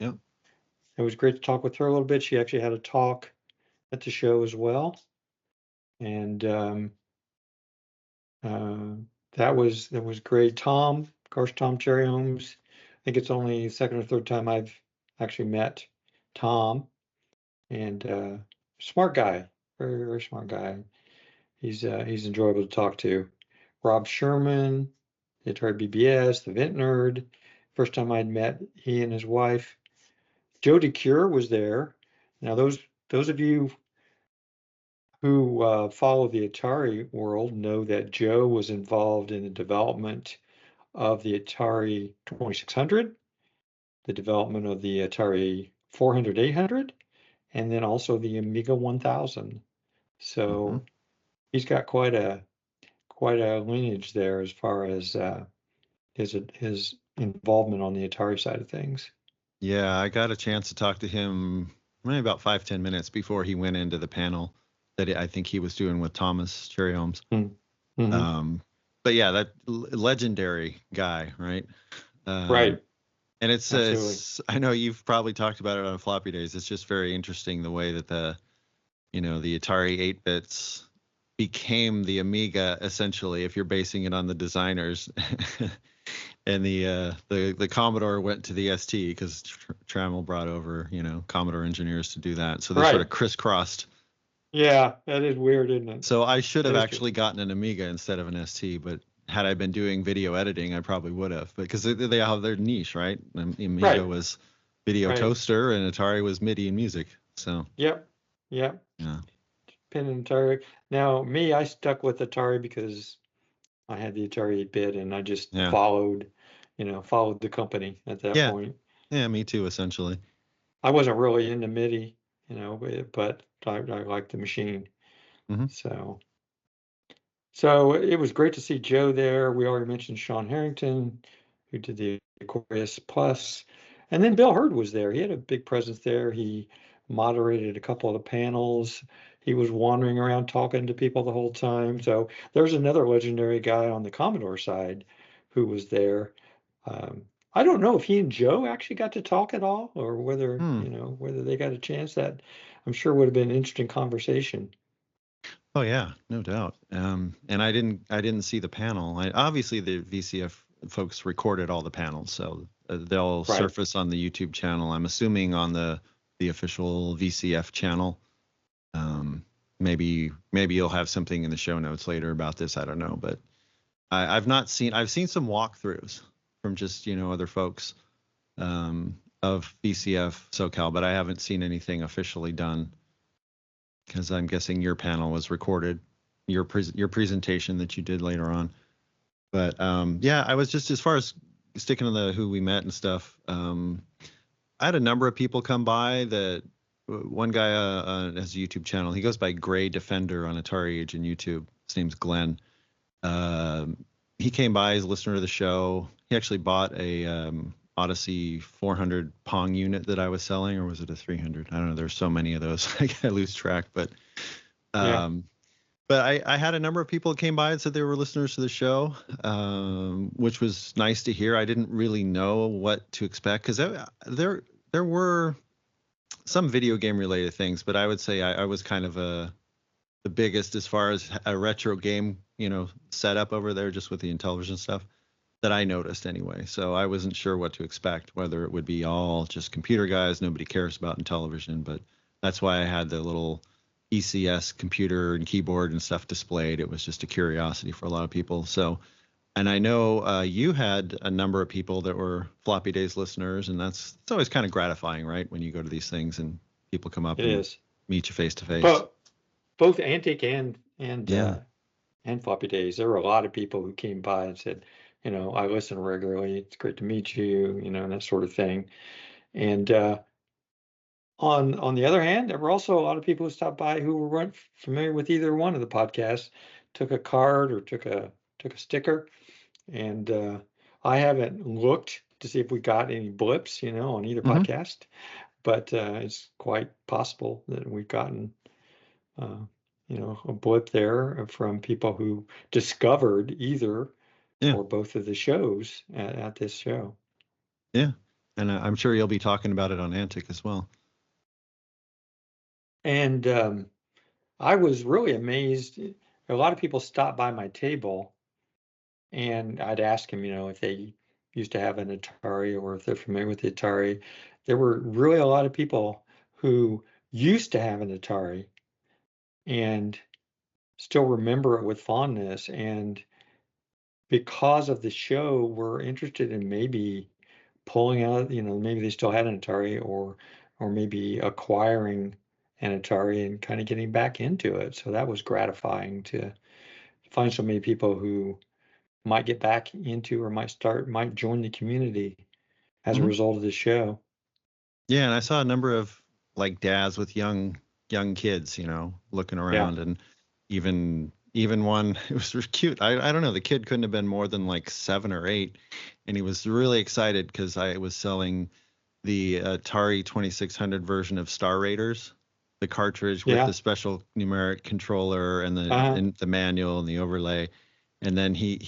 Yeah. It was great to talk with her a little bit. She actually had a talk at the show as well, and uh, that was great. Tom, of course, Tom Cherry Holmes. I think it's only the second or third time I've actually met Tom, and smart guy, very very smart guy. He's enjoyable to talk to. Rob Sherman, the Atari BBS, the Vent Nerd. First time I'd met he and his wife. Joe DeCure was there. Now those of you who follow the Atari world know that Joe was involved in the development of the Atari 2600, the development of the Atari 400, 800, and then also the Amiga 1000. Hmm. So he's got quite a lineage there as far as his involvement on the Atari side of things. Yeah, I got a chance to talk to him maybe about 5-10 minutes before he went into the panel that I think he was doing with Thomas Cherry Holmes. Mm-hmm. But yeah, that legendary guy, right? Right, And it's absolutely. I know you've probably talked about it on Floppy Days. It's just very interesting the way that the Atari 8-bits became the Amiga, essentially, if you're basing it on the designers. And the Commodore went to the ST because Trammell brought over, Commodore engineers to do that. So they sort Right. of crisscrossed. Yeah, that is weird, isn't it? So I should have That is true. actually gotten an Amiga instead of an ST, but had I been doing video editing, I probably would have. Because they have their niche, right? Amiga Right, was video right. toaster, and Atari was MIDI and music. So Yep, yep. yeah, Pin and Atari. Now, me, I stuck with Atari because I had the Atari 8-bit and I just yeah, followed the company at that yeah, point. yeah. Me too, essentially. I wasn't really into MIDI, but I liked the machine. Hmm. So it was great to see Joe there. We already mentioned Sean Harrington, who did the Aquarius Plus, and then Bill Hurd was there. He had a big presence there. He moderated a couple of the panels. He was wandering around talking to people the whole time. So there's another legendary guy on the Commodore side who was there. Um, I don't know if he and Joe actually got to talk at all, or Hmm. whether they got a chance. That I'm sure would have been an interesting conversation. Oh yeah, no doubt. And I didn't see the panel. Obviously the VCF folks recorded all the panels, so they'll Right. surface on the YouTube channel. I'm assuming on the official VCF channel. Maybe you'll have something in the show notes later about this. I don't know, but I've not seen. I've seen some walkthroughs from just other folks of VCF SoCal, but I haven't seen anything officially done. Because I'm guessing your panel was recorded, your presentation that you did later on. But yeah, I was just, as far as sticking to the who we met and stuff. I had a number of people come by. That one guy has a YouTube channel. He goes by Gray Defender on Atari Age and YouTube. His name's Glenn. He came by. He's a listener to the show. He actually bought a Odyssey 400 Pong unit that I was selling, or was it a 300? I don't know. There's so many of those. I lose track. But But I had a number of people that came by and said they were listeners to the show, which was nice to hear. I didn't really know what to expect because there were some video game related things, but I would say I was kind of the biggest as far as a retro game, setup over there, just with the Intellivision stuff that I noticed anyway. So I wasn't sure what to expect, whether it would be all just computer guys, nobody cares about Intellivision, but that's why I had the little ECS computer and keyboard and stuff displayed. It was just a curiosity for a lot of people. So, and I know you had a number of people that were Floppy Days listeners, and it's always kind of gratifying, right? When you go to these things and people come up meet you face to face. Both Antic and Floppy Days. There were a lot of people who came by and said, I listen regularly. It's great to meet you, and that sort of thing. And on the other hand, there were also a lot of people who stopped by who weren't familiar with either one of the podcasts, took a card or took a sticker. And I haven't looked to see if we got any blips, on either podcast, but it's quite possible that we've gotten, a blip there from people who discovered either or both of the shows at this show. Yeah, and I'm sure you'll be talking about it on Antic as well. And I was really amazed. A lot of people stopped by my table, and I'd ask them, if they used to have an Atari or if they're familiar with the Atari. There were really a lot of people who used to have an Atari and still remember it with fondness. And because of the show, were interested in maybe pulling out, maybe they still had an Atari or maybe acquiring an Atari and kind of getting back into it. So that was gratifying to find so many people who might get back into or might join the community as a result of the show. Yeah, and I saw a number of like dads with young kids, looking around, and even one, it was really cute. I don't know, the kid couldn't have been more than like 7 or 8, and he was really excited because I was selling the Atari 2600 version of Star Raiders, the cartridge with the special numeric controller and the manual and the overlay. And then he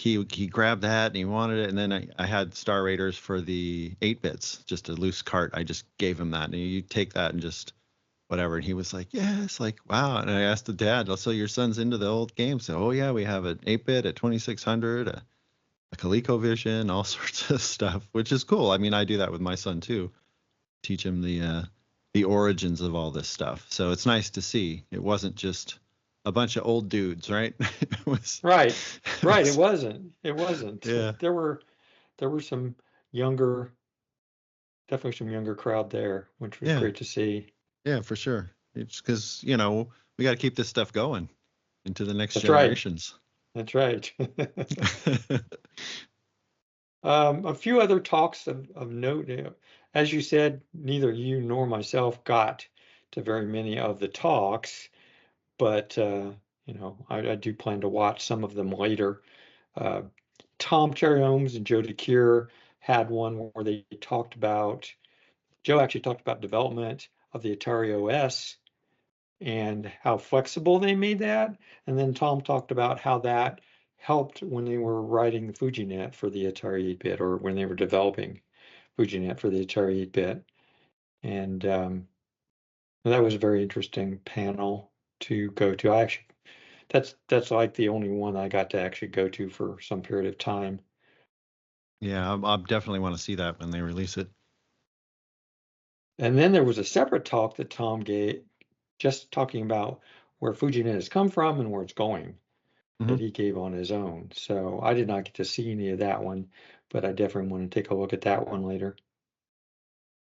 grabbed that and he wanted it. And then I had Star Raiders for the 8-bits, just a loose cart. I just gave him that. And you take that and just whatever. And he was like, yes, like, wow. And I asked the dad, so your son's into the old games? So, oh, yeah, we have an 8-bit, a 2600, a ColecoVision, all sorts of stuff, which is cool. I mean, I do that with my son, too. Teach him the origins of all this stuff. So it's nice to see. It wasn't just a bunch of old dudes, right? It was, right. It wasn't. Yeah. There were some younger, definitely some younger crowd there, which was great to see. Yeah, for sure. It's because, we got to keep this stuff going into the next generations. That's right. A few other talks of note. As you said, neither you nor myself got to very many of the talks, but I do plan to watch some of them later. Tom Cherry Holmes and Joe DeCure had one where they talked about, Joe actually talked about development of the Atari OS and how flexible they made that. And then Tom talked about how that helped when they were writing the FujiNet for the Atari 8-bit, or when they were developing FujiNet for the Atari 8-bit. And that was a very interesting panel to go to. That's like the only one I got to actually go to for some period of time. Yeah, I definitely want to see that when they release it. And then there was a separate talk that Tom gave, just talking about where FujiNet has come from and where it's going, that he gave on his own. So I did not get to see any of that one, but I definitely want to take a look at that one later.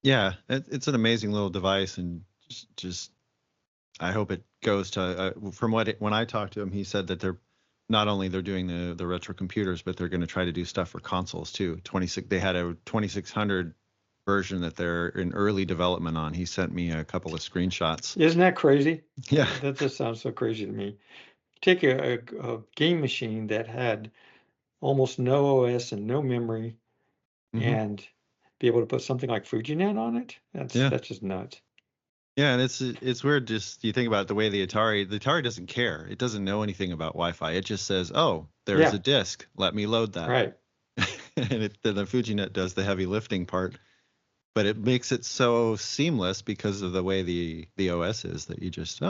Yeah, it's an amazing little device, and just I hope it goes to when I talked to him, he said that they're not only they're doing the retro computers, but they're going to try to do stuff for consoles too. They had a 2600 version that they're in early development on. He sent me a couple of screenshots. Isn't that crazy? Yeah. That just sounds so crazy to me. Take a game machine that had almost no OS and no memory, and be able to put something like FujiNet on it. That's just nuts. Yeah, and it's weird. Just you think about the way the Atari doesn't care. It doesn't know anything about Wi-Fi. It just says, "Oh, there's a disk. Let me load that." Right. And the FujiNet does the heavy lifting part, but it makes it so seamless because of the way the OS is that you just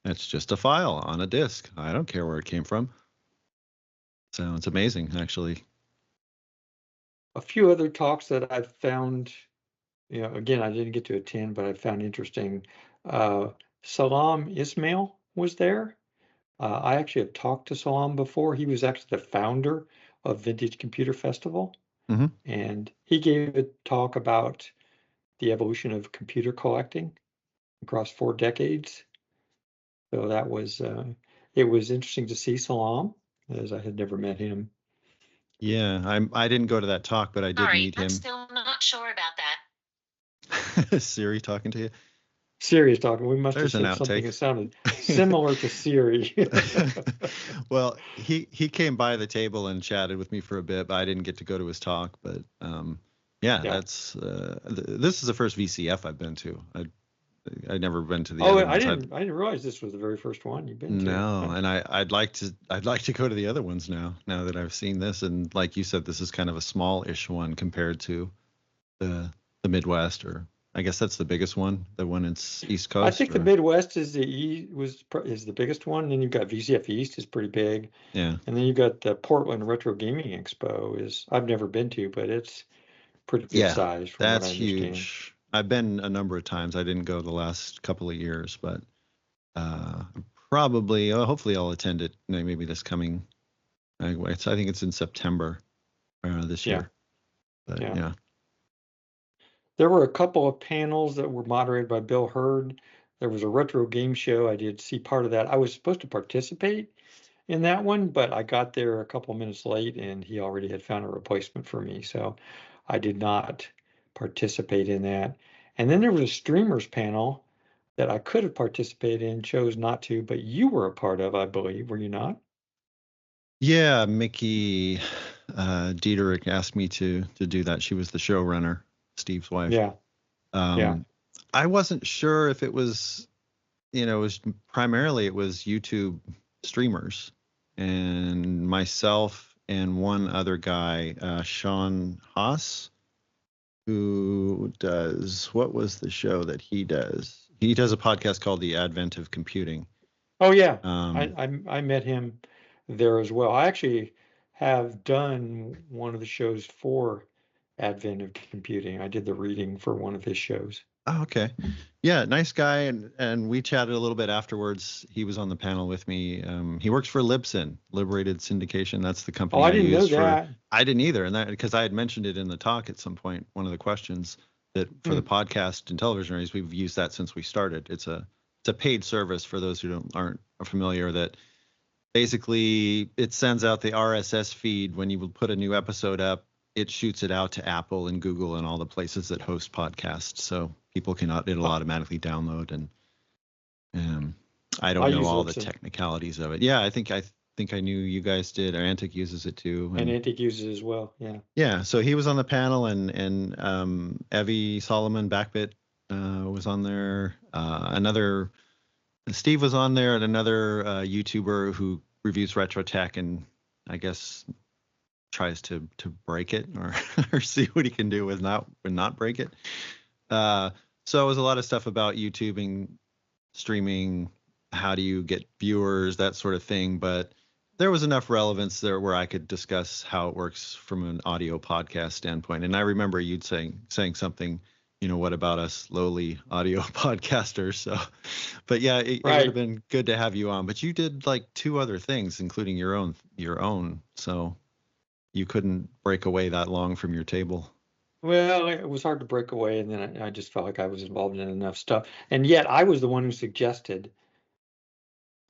it's just a file on a disk. I don't care where it came from. So it's amazing, actually. A few other talks that I've found, again, I didn't get to attend, but I found interesting. Salam Ismail was there. I actually have talked to Salam before. He was actually the founder of Vintage Computer Festival. Mm-hmm. And he gave a talk about the evolution of computer collecting across 4 decades. So that was, it was interesting to see Salam, as I had never met him. Yeah, I didn't go to that talk, but I did meet him. I'm still not sure about that. Siri talking to you? Siri's talking. We must There's have said something outtake. that sounded similar to Siri. Well, he came by the table and chatted with me for a bit, but I didn't get to go to his talk. But that's this is the first VCF I've been to. I'd never been to the other ones. I didn't realize this was the very first one you've been to. No, and I'd like to go to the other ones now that I've seen this. And like you said, this is kind of a small-ish one compared to the Midwest, or I guess that's the biggest one, the one in East Coast. I think the Midwest is the biggest one. Then you've got VCF East is pretty big. Yeah. And then you've got the Portland Retro Gaming Expo I've never been to, but it's pretty good size from what I understand. Huge. I've been a number of times. I didn't go the last couple of years, but hopefully I'll attend it maybe this coming. I think it's in September this year. But, yeah. There were a couple of panels that were moderated by Bill Hurd. There was a retro game show. I did see part of that. I was supposed to participate in that one, but I got there a couple of minutes late, and he already had found a replacement for me, so I did not participate in that. And then there was a streamers panel that I could have participated in, chose not to, but you were a part of, I believe, were you not? Yeah, Mickey Dieterich asked me to do that. She was the showrunner, Steve's wife. Yeah. I wasn't sure if it was, it was YouTube streamers, and myself and one other guy, Sean Haas, who does, what was the show that he does? He does a podcast called The Advent of Computing. Oh yeah, I met him there as well. I actually have done one of the shows for Advent of Computing. I did the reading for one of his shows. Oh, okay. Yeah, nice guy, and we chatted a little bit afterwards. He was on the panel with me. He works for Libsyn, Liberated Syndication. That's the company. I didn't know that. I didn't either, and that because I had mentioned it in the talk at some point. One of the questions that for the podcast Intellivisionaries, we've used that since we started. It's a paid service for those who aren't familiar. That basically it sends out the RSS feed when you put a new episode up. It shoots it out to Apple and Google and all the places that host podcasts, so people it'll automatically download. And I don't know all the technicalities of it. Yeah, I think I knew you guys did. Or Antic uses it too. And Antic uses it as well. Yeah. Yeah. So he was on the panel, and Evie Solomon Backbit was on there. Another Steve was on there, and another YouTuber who reviews retro tech and I guess tries to break it or see what he can do with not break it. So it was a lot of stuff about YouTubing, streaming, how do you get viewers, that sort of thing. But there was enough relevance there where I could discuss how it works from an audio podcast standpoint. And I remember you saying something, what about us lowly audio podcasters? So, but yeah, it would have been good to have you on. But you did like 2 other things, including your own. So you couldn't break away that long from your table. Well, it was hard to break away, and then I just felt like I was involved in enough stuff. And yet I was the one who suggested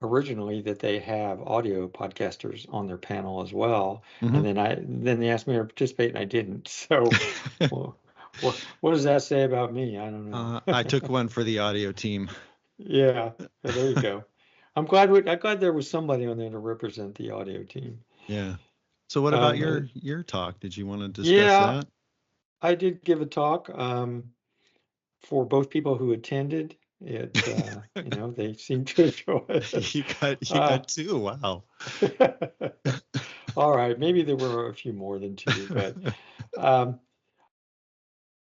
originally that they have audio podcasters on their panel as well. Mhm. And then they asked me to participate and I didn't. So well, what does that say about me? I don't know. I took one for the audio team. Yeah, there you go. I'm glad there was somebody on there to represent the audio team. Yeah. So what about Um, your talk? Did you want to discuss yeah, that? I did give a talk for both people who attended. They seemed to enjoy it. You Uh, got two. Wow. all right, maybe there were a few more than two, but um,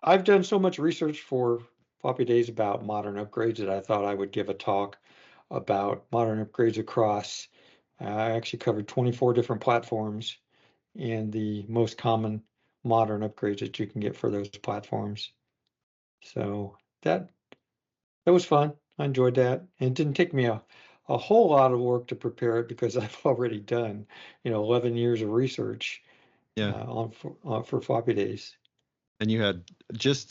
I've done so much research for Floppy Days about modern upgrades that I thought I would give a talk about modern upgrades across. I actually covered 24 different platforms and the most common modern upgrades that you can get for those platforms. So that was fun. I enjoyed that. And it didn't take me a whole lot of work to prepare it because I've already done, 11 years of research Yeah. for Floppy Days. And you had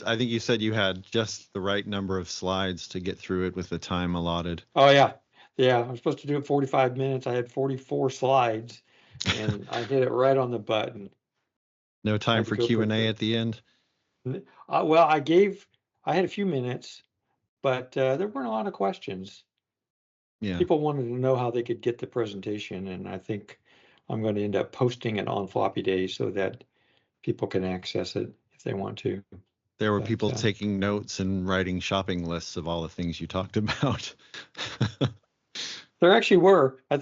I think you said you had just the right number of slides to get through it with the time allotted. Oh yeah. Yeah, I'm supposed to do it 45 minutes. I had 44 slides and I hit it right on the button. No time for Q&A at the end? Well, I had a few minutes, but there weren't a lot of questions. Yeah. People wanted to know how they could get the presentation, and I think I'm going to end up posting it on Floppy Days so that people can access it if they want to. There were people taking notes and writing shopping lists of all the things you talked about. There actually were. I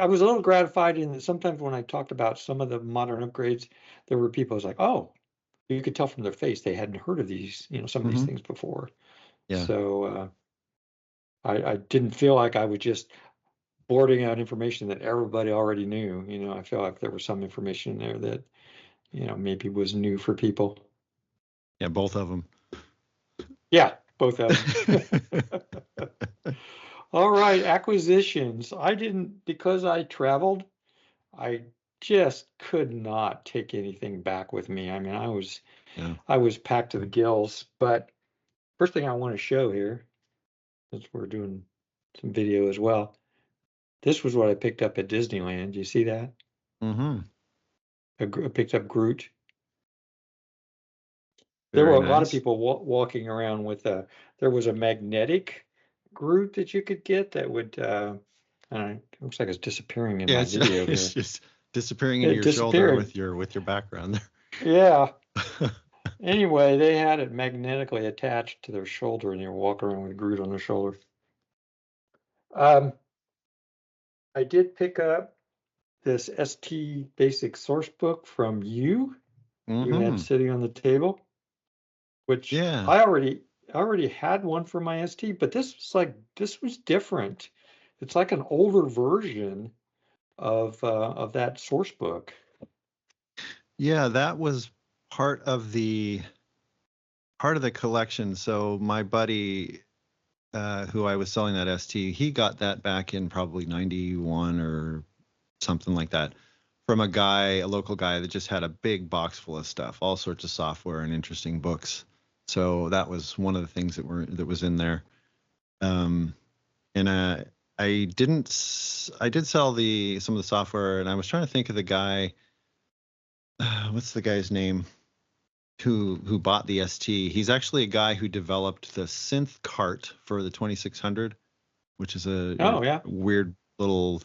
was a little gratified in that sometimes when I talked about some of the modern upgrades, there were people who was like, oh, you could tell from their face they hadn't heard of these, some of these things before. Yeah. So I didn't feel like I was just blurting out information that everybody already knew. I feel like there was some information in there that, maybe was new for people. Yeah, both of them. Yeah, both of them. All right, acquisitions. Because I traveled, I just could not take anything back with me. I mean, I was packed to the gills. But first thing I want to show here, since we're doing some video as well, this was what I picked up at Disneyland. Do you see that? Mm-hmm. I picked up Groot. Very There were a nice. lot of people walking around with there was a magnetic Groot that you could get that would, I don't know, it looks like it's disappearing in my video here. It's just disappearing into your shoulder with your background there. Yeah. Anyway, they had it magnetically attached to their shoulder and they were walking around with Groot on their shoulder. I did pick up this ST Basic source book from you. You had sitting on the table, which I already had one for my ST, but this was different. It's like an older version of that source book. Yeah, that was part of the collection. So my buddy, who I was selling that ST, he got that back in probably 91 or something like that from a local guy that just had a big box full of stuff, all sorts of software and interesting books. So that was one of the things that was in there. And I did sell some of the software, and I was trying to think of the guy. What's the guy's name? Who bought the ST? He's actually a guy who developed the synth cart for the 2600, which is a weird little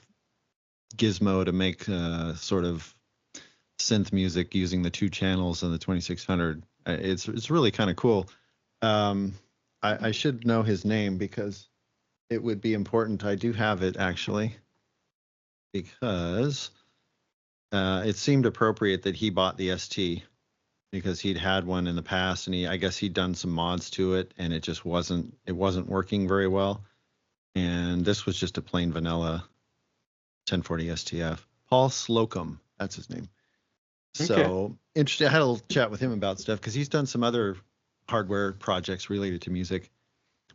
gizmo to make sort of synth music using the two channels in the 2600. It's really kind of cool. I should know his name because it would be important. I do have it actually because it seemed appropriate that he bought the ST because he'd had one in the past and I guess he'd done some mods to it and it wasn't working very well. And this was just a plain vanilla 1040 STF. Paul Slocum, that's his name. Okay. So interesting. I had a little chat with him about stuff because he's done some other hardware projects related to music.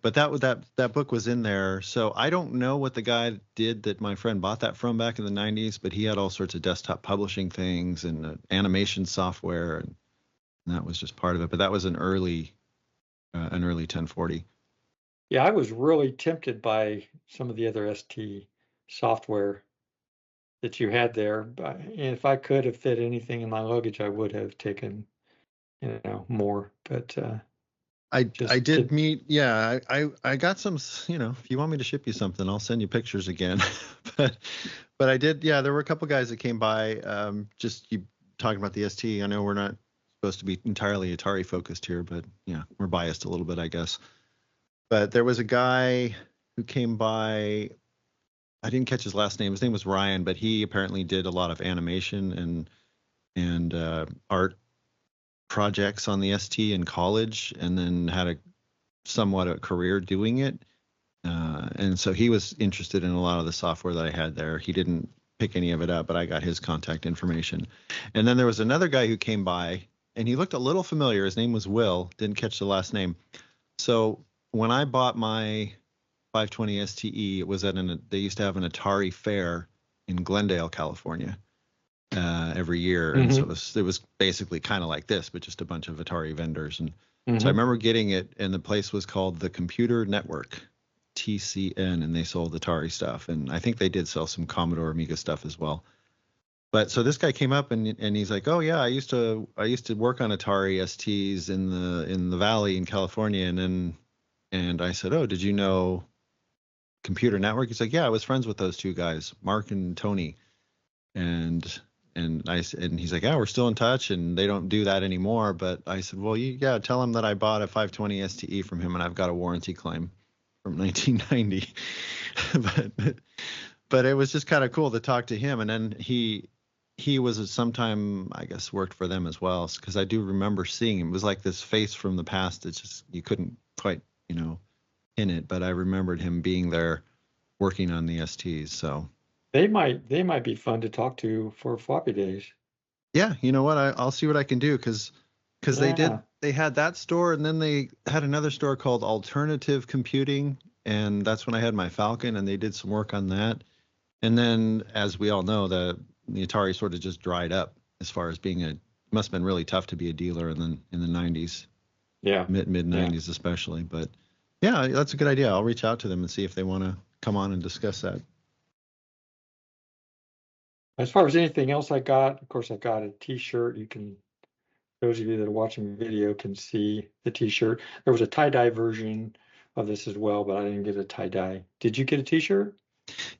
But that book was in there. So I don't know what the guy did that my friend bought that from back in the 90s, but he had all sorts of desktop publishing things and animation software, and that was just part of it. But that was an early 1040. Yeah, I was really tempted by some of the other ST software that you had there. But and if I could have fit anything in my luggage, I would have taken, more. But I just did did. meet, yeah, I got some, if you want me to ship you something, I'll send you pictures again. but but I did, yeah, there were a couple guys that came by, just you talking about the ST. I know we're not supposed to be entirely Atari focused here, but yeah, we're biased a little bit, I guess. But there was a guy who came by. I didn't catch his last name. His name was Ryan, but he apparently did a lot of animation and art projects on the ST in college, and then had somewhat a career doing it. And so he was interested in a lot of the software that I had there. He didn't pick any of it up, but I got his contact information. And then there was another guy who came by, and he looked a little familiar. His name was Will. Didn't catch the last name. So when I bought my 520 STE, it was they used to have an Atari fair in Glendale, California, every year. And so it was basically kind of like this, but just a bunch of Atari vendors. And so I remember getting it, and the place was called the Computer Network, TCN, and they sold Atari stuff. And I think they did sell some Commodore Amiga stuff as well. But so this guy came up and he's like, "Oh yeah, I used to work on Atari STs in the Valley in California." And I said, "Oh, did you know Computer Network?" He's like, "Yeah, I was friends with those two guys, Mark and Tony." And he's like, "Yeah, we're still in touch, and they don't do that anymore." But I said, "Well, yeah, tell him that I bought a 520 STE from him, and I've got a warranty claim from 1990." but it was just kind of cool to talk to him. And then he was sometime, I guess, worked for them as well, because I do remember seeing him. It was like this face from the past that just you couldn't quite pin it, but I remembered him being there working on the STs. So They might be fun to talk to for Floppy Days. yeah, you know what? I'll see what I can do, because Yeah. they had that store, and then they had another store called Alternative Computing, and that's when I had my Falcon, and they did some work on that. And then, as we all know, the Atari sort of just dried up as far as being must have been really tough to be a dealer in the 90s, Yeah. mid 90s especially. But yeah, that's a good idea. I'll reach out to them and see if they want to come on and discuss that. As far as anything else I got, of course, I got a T-shirt. Those of you that are watching the video can see the T-shirt. There was a tie-dye version of this as well, but I didn't get a tie-dye. Did you get a T-shirt?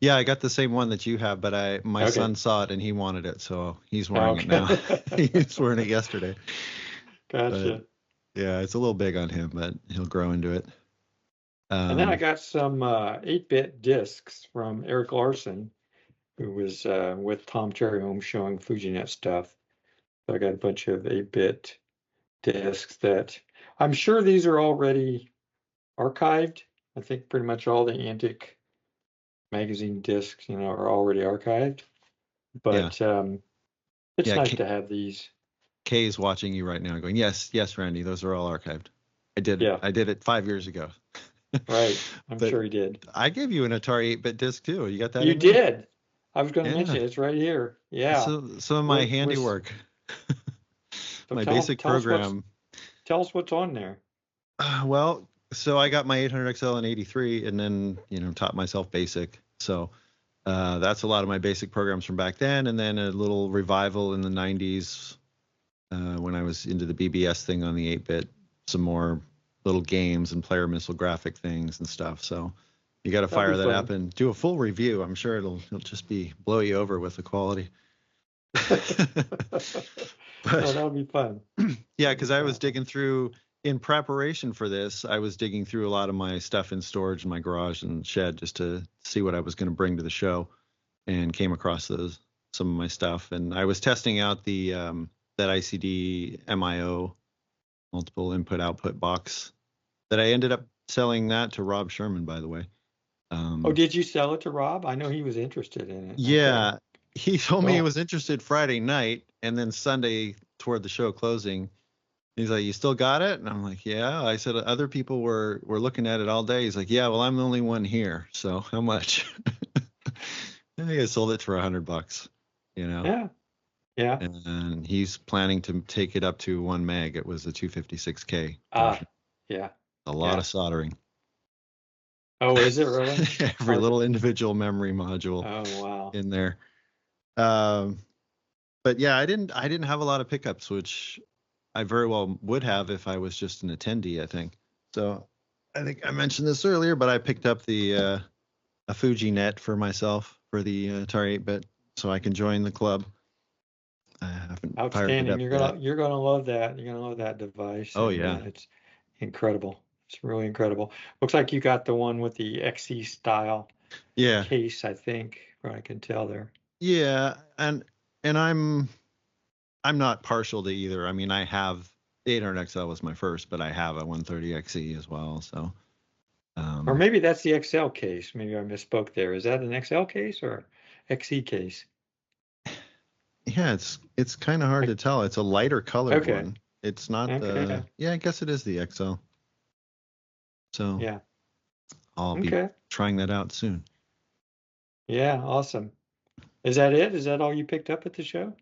Yeah, I got the same one that you have, but my son saw it and he wanted it, so he's wearing it now. He was wearing it yesterday. Gotcha. But, yeah, it's a little big on him, but he'll grow into it. And then I got some 8-bit discs from Eric Larson, who was with Tom Cherryholm showing FujiNet stuff. So I got a bunch of 8-bit discs that I'm sure these are already archived. I think pretty much all the Antic magazine discs, are already archived. But it's nice to have these. Kay's watching you right now going, yes, Randy, those are all archived. I did it 5 years ago. Right. I'm sure he did. I gave you an Atari 8-bit disc too. You got that? You did. I was going to mention it. It's right here. Yeah. So, some of my handiwork. My basic program. Tell us what's on there. Well, so I got my 800XL in 83 and then, taught myself BASIC. So that's a lot of my basic programs from back then. And then a little revival in the 90s when I was into the BBS thing on the 8-bit, some more little games and player missile graphic things and stuff. So you got to fire that up and do a full review. I'm sure it'll just blow you over with the quality. That'll be fun. Yeah, because I was digging through in preparation for this. I was digging through a lot of my stuff in storage in my garage and shed just to see what I was going to bring to the show, and came across some of my stuff. And I was testing out the that ICD MIO multiple input output box that I ended up selling that to Rob Sherman, by the way. Did you sell it to Rob? I know he was interested in it. Yeah. Okay. He told me he was interested Friday night, and then Sunday toward the show closing, he's like, "You still got it?" And I'm like, "Yeah." I said, "Other people were looking at it all day." He's like, "Yeah, well, I'm the only one here. So how much?" I think I sold it for $100, Yeah. Yeah. And he's planning to take it up to 1 meg. It was a 256K. Yeah. A lot of soldering. Oh, is it really? Every little individual memory module Oh, wow. in there. But yeah, I didn't have a lot of pickups, which I very well would have if I was just an attendee, I think. So I think I mentioned this earlier, but I picked up the a Fuji net for myself for the Atari 8-bit, so I can join the club. I haven't fired it Outstanding. up yet. You're gonna love that. You're gonna love that device, Oh and yeah, it's incredible. It's really incredible. Looks like you got the one with the XE style yeah, case, I think, from what I can tell there. yeah, and I'm not partial to either. I mean, I have the 800XL was my first, but I have a 130XE as well. So, Or maybe that's the XL case. Maybe I misspoke there. Is that an XL case or XE case? yeah, it's kind of hard to tell. It's a lighter colored Okay. one. It's not Okay. yeah, I guess it is the XL. So Yeah. I'll be Okay. trying that out soon. Yeah. Awesome. Is that it? Is that all you picked up at the show?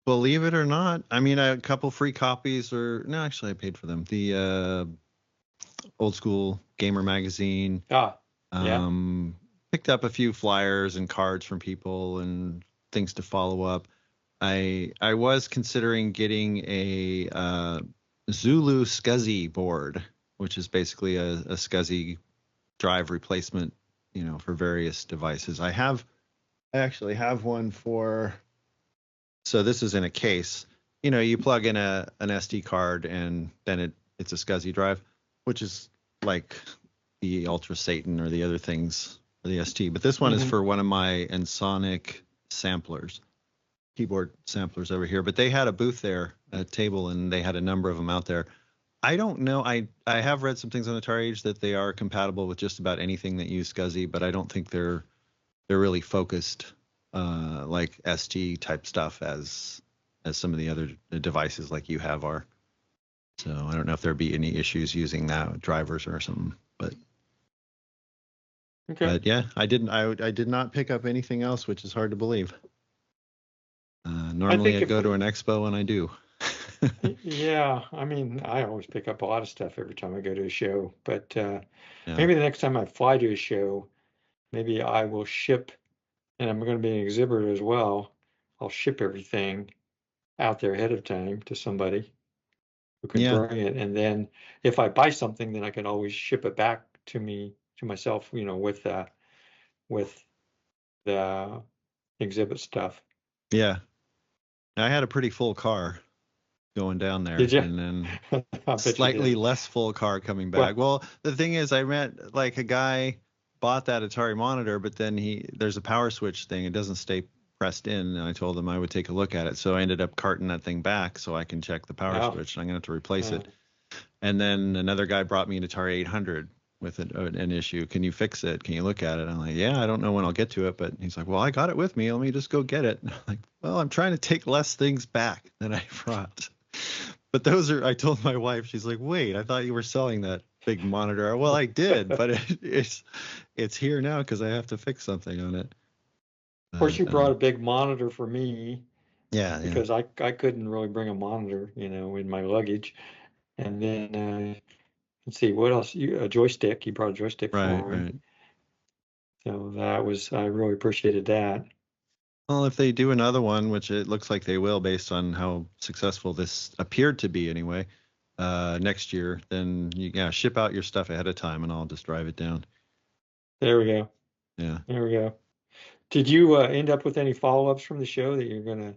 Believe it or not, I mean, a couple free copies, or no, actually, I paid for them. The Old School Gamer magazine. Ah, yeah. Picked up a few flyers and cards from people and things to follow up. I was considering getting a Zulu SCSI board, which is basically a SCSI drive replacement, for various devices. I actually have one for. So this is in a case. You plug in an SD card and then it's a SCSI drive, which is like the Ultra Satan or the other things for the ST. But this one is for one of my Ensoniq samplers, keyboard samplers over here. But they had a booth there, a table, and they had a number of them out there. I don't know. I have read some things on Atari Age that they are compatible with just about anything that use SCSI, but I don't think they're really focused like ST type stuff as some of the other devices like you have are. So I don't know if there'd be any issues using that drivers or something, but Okay. but yeah, I did not pick up anything else, which is hard to believe. Normally I go to an expo and I do. Yeah, I mean, I always pick up a lot of stuff every time I go to a show, but Yeah. maybe the next time I fly to a show, maybe I will ship, and I'm going to be an exhibitor as well. I'll ship everything out there ahead of time to somebody who can Yeah. bring it, and then if I buy something, then I can always ship it back to myself, with the exhibit stuff. Yeah. I had a pretty full car going down there, Did you? and then I bet you slightly did. less full car coming back. Well, the thing is, I met like a guy bought that Atari monitor, but then there's a power switch thing. It doesn't stay pressed in, and I told him I would take a look at it. So I ended up carting that thing back so I can check the power switch, and I'm going to have to replace it. And then another guy brought me an Atari 800 with an issue. Can you fix it? Can you look at it? I'm like, yeah, I don't know when I'll get to it, but he's like, well, I got it with me. Let me just go get it. And I'm like, well, I'm trying to take less things back than I brought. But I told my wife, she's like, wait, I thought you were selling that big monitor. Well, I did, but it's here now because I have to fix something on it. Of course, you brought a big monitor for me. Yeah, because I couldn't really bring a monitor, in my luggage. And then let's see, what else? A joystick. You brought a joystick for me. Right. So I really appreciated that. Well, if they do another one, which it looks like they will based on how successful this appeared to be anyway, next year, then ship out your stuff ahead of time and I'll just drive it down. There we go. Yeah. There we go. Did you end up with any follow-ups from the show that you're going to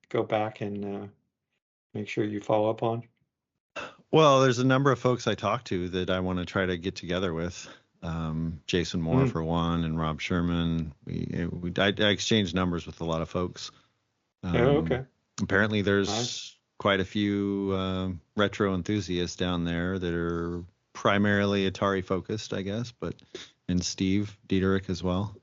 go back and make sure you follow up on? Well, there's a number of folks I talked to that I want to try to get together with. Jason Moore for one, and Rob Sherman. I exchanged numbers with a lot of folks. Okay. Apparently, there's quite a few retro enthusiasts down there that are primarily Atari focused, I guess, and Steve Dieterich as well.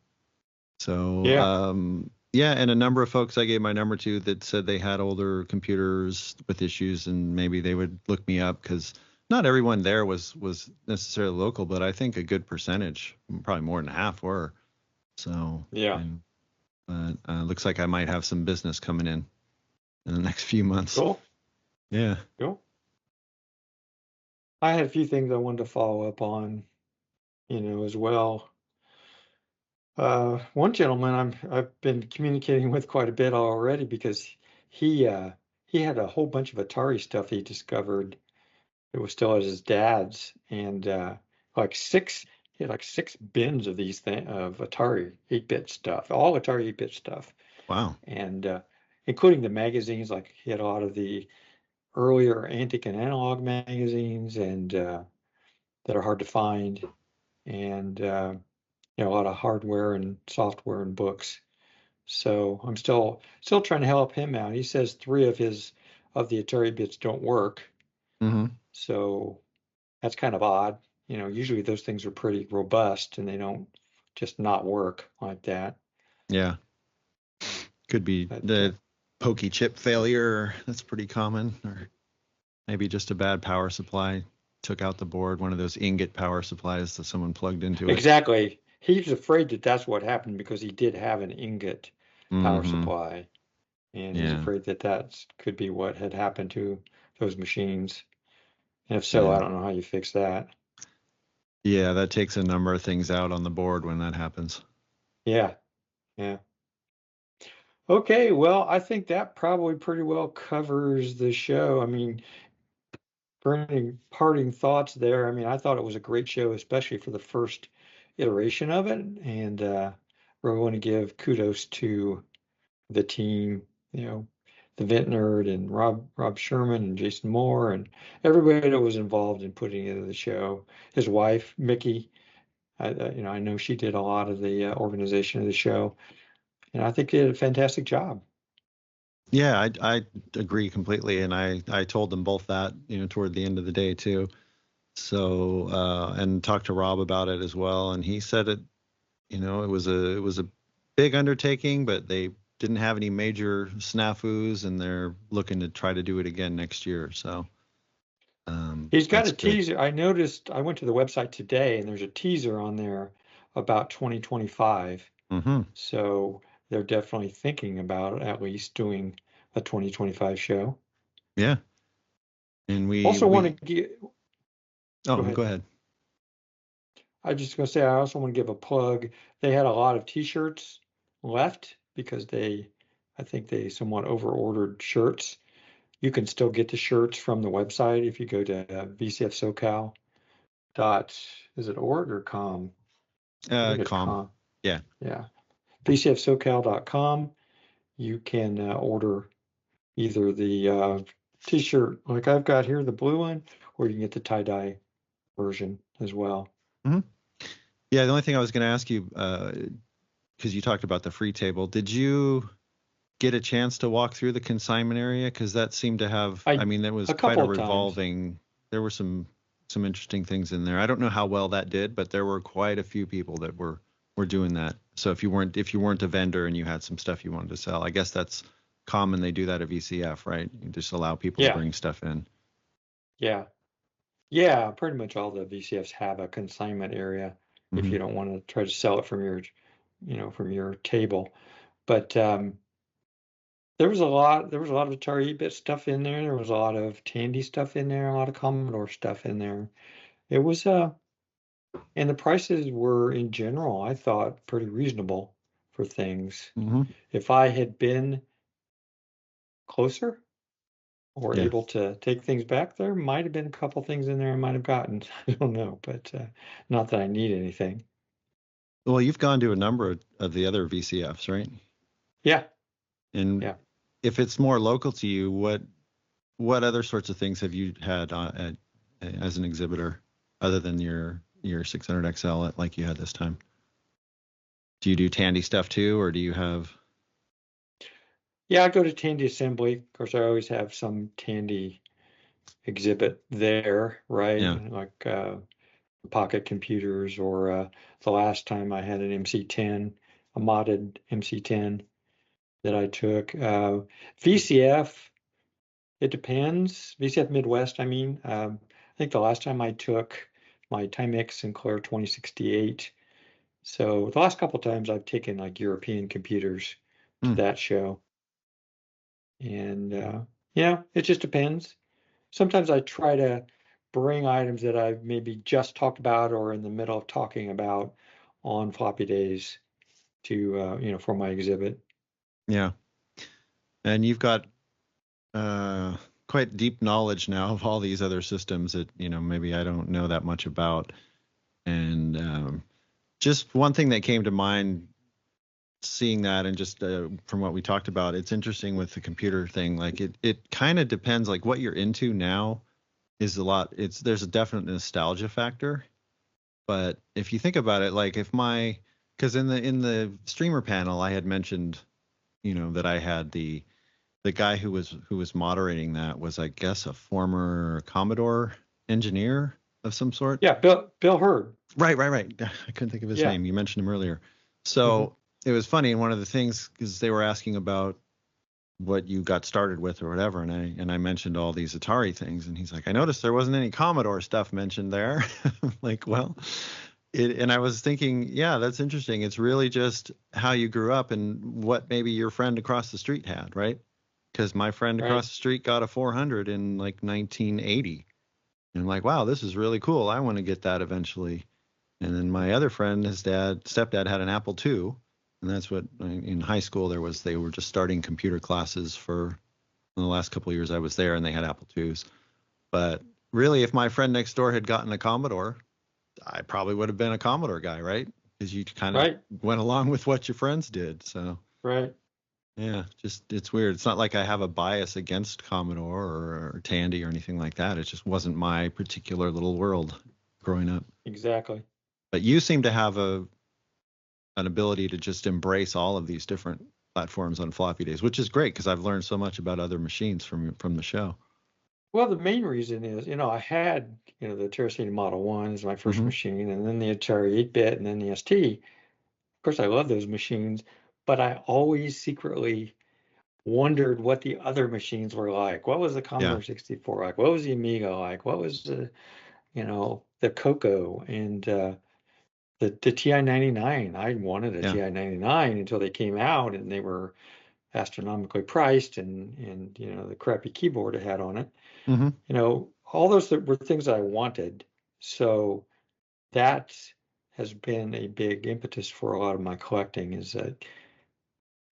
So and a number of folks I gave my number to that said they had older computers with issues and maybe they would look me up because not everyone there was necessarily local, but I think a good percentage, probably more than half were. So looks like I might have some business coming in the next few months. Cool. Yeah. Cool. I had a few things I wanted to follow up on. as well. One gentleman I've been communicating with quite a bit already because he he had a whole bunch of Atari stuff he discovered. It was still at his dad's, and like six he had like 6 bins of these of Atari 8-bit stuff, all Atari 8-bit stuff, Wow. and including the magazines. Like he had a lot of the earlier antique and analog magazines, and that are hard to find, and a lot of hardware and software and books. So I'm still trying to help him out. He says 3 of the Atari bits don't work, Mm-hmm. so that's kind of odd. Usually those things are pretty robust and they don't just not work like that. Yeah. Could be But the pokey chip failure. That's pretty common, or maybe just a bad power supply took out the board. One of those ingot power supplies that someone plugged into it. exactly. He's afraid that that's what happened because he did have an ingot power Mm-hmm. supply, and he's Yeah. afraid that that could be what had happened to those machines. And if so, Yeah. I don't know how you fix that. Yeah, that takes a number of things out on the board when that happens. Yeah, yeah. Okay, well, I think that probably pretty well covers the show. I mean, for any parting thoughts there, I mean, I thought it was a great show, especially for the first iteration of it. And really want to give kudos to the team, the Vent Nerd and Rob Sherman and Jason Moore and everybody that was involved in putting into the show. His wife, Mickey, I know she did a lot of the organization of the show, and I think they did a fantastic job. Yeah, I agree completely, and I told them both that toward the end of the day too. So and talked to Rob about it as well, and he said it was a big undertaking, but they didn't have any major snafus, and they're looking to try to do it again next year. So He's got that's a good. teaser. I noticed, I went to the website today and there's a teaser on there about 2025. Mm-hmm. So they're definitely thinking about at least doing a 2025 show. Yeah, and Also want to give, oh, go ahead. go ahead. I was just going to say, I also want to give a plug. They had a lot of t-shirts left because I think they somewhat over-ordered shirts. You can still get the shirts from the website if you go to VCF SoCal is it org or com? I think it's com. Yeah. Yeah. VCFSoCal.com. You can order either the t-shirt like I've got here, the blue one, or you can get the tie-dye version as well. Mm-hmm. Yeah, the only thing I was going to ask you, because you talked about the free table, did you get a chance to walk through the consignment area? Because that seemed to have, I mean, that was quite a revolving. There were some interesting things in there. I don't know how well that did, but there were quite a few people that were doing that. So if you weren't a vendor and you had some stuff you wanted to sell, I guess that's common. They do that at VCF, right? You just allow people to bring stuff in. Yeah. Yeah, pretty much all the VCFs have a consignment area if you don't want to try to sell it from your table. But there was a lot of Atari 8-bit stuff in there. There was a lot of Tandy stuff in there, a lot of Commodore stuff in there. It was and the prices were in general, I thought, pretty reasonable for things. Mm-hmm. If I had been closer or able to take things back, there might have been a couple things in there I might have gotten. I don't know, but not that I need anything. Well, you've gone to a number of the other VCFs, right? Yeah. And if it's more local to you, what other sorts of things have you had as an exhibitor other than your 600 XL like you had this time? Do you do Tandy stuff too, or do you have? Yeah, I go to Tandy Assembly. Of course, I always have some Tandy exhibit there, right? Yeah. Like pocket computers, or the last time I had an MC10, a modded MC10 that I took. VCF, it depends. VCF Midwest, I mean. I think the last time I took my Timex Sinclair 2068. So the last couple times I've taken like European computers to that show. And it just depends. Sometimes I try to bring items that I've maybe just talked about or in the middle of talking about on Floppy Days to for my exhibit. Yeah. And you've got quite deep knowledge now of all these other systems that, maybe I don't know that much about. And just one thing that came to mind seeing that, and just from what we talked about, it's interesting with the computer thing. Like it kind of depends, like what you're into now is a lot. There's a definite nostalgia factor. But if you think about it, like because in the streamer panel, I had mentioned, that I had the guy who was moderating that was, I guess, a former Commodore engineer of some sort. Yeah, Bill Hurd. Right. I couldn't think of his name. You mentioned him earlier. So It was funny. And one of the things, because they were asking about what you got started with or whatever, and I mentioned all these Atari things, and he's like, I noticed there wasn't any Commodore stuff mentioned there. Like, well, and I was thinking, yeah, that's interesting. It's really just how you grew up and what maybe your friend across the street had, right? Because my friend across the street got a 400 in like 1980. And I'm like, wow, this is really cool. I want to get that eventually. And then my other friend, his stepdad had an Apple II. And that's what in high school they were just starting computer classes for the last couple of years I was there, and they had Apple IIs. But really, if my friend next door had gotten a Commodore, I probably would have been a Commodore guy, right? Because you kind of went along with what your friends did. So yeah, just it's weird. It's not like I have a bias against Commodore or Tandy or anything like that. It just wasn't my particular little world growing up. Exactly. But you seem to have an ability to just embrace all of these different platforms on Floppy Days, which is great because I've learned so much about other machines from the show. Well, the main reason is, I had, the Terracity Model 1 is my first machine, and then the Atari 8-bit, and then the ST. Of course, I love those machines, but I always secretly wondered what the other machines were like. What was the Commodore 64 like? What was the Amiga like? What was the Coco and the TI-99? I wanted a TI-99 until they came out, and they were astronomically priced, and the crappy keyboard it had on it. All those were things that I wanted. So that has been a big impetus for a lot of my collecting, is that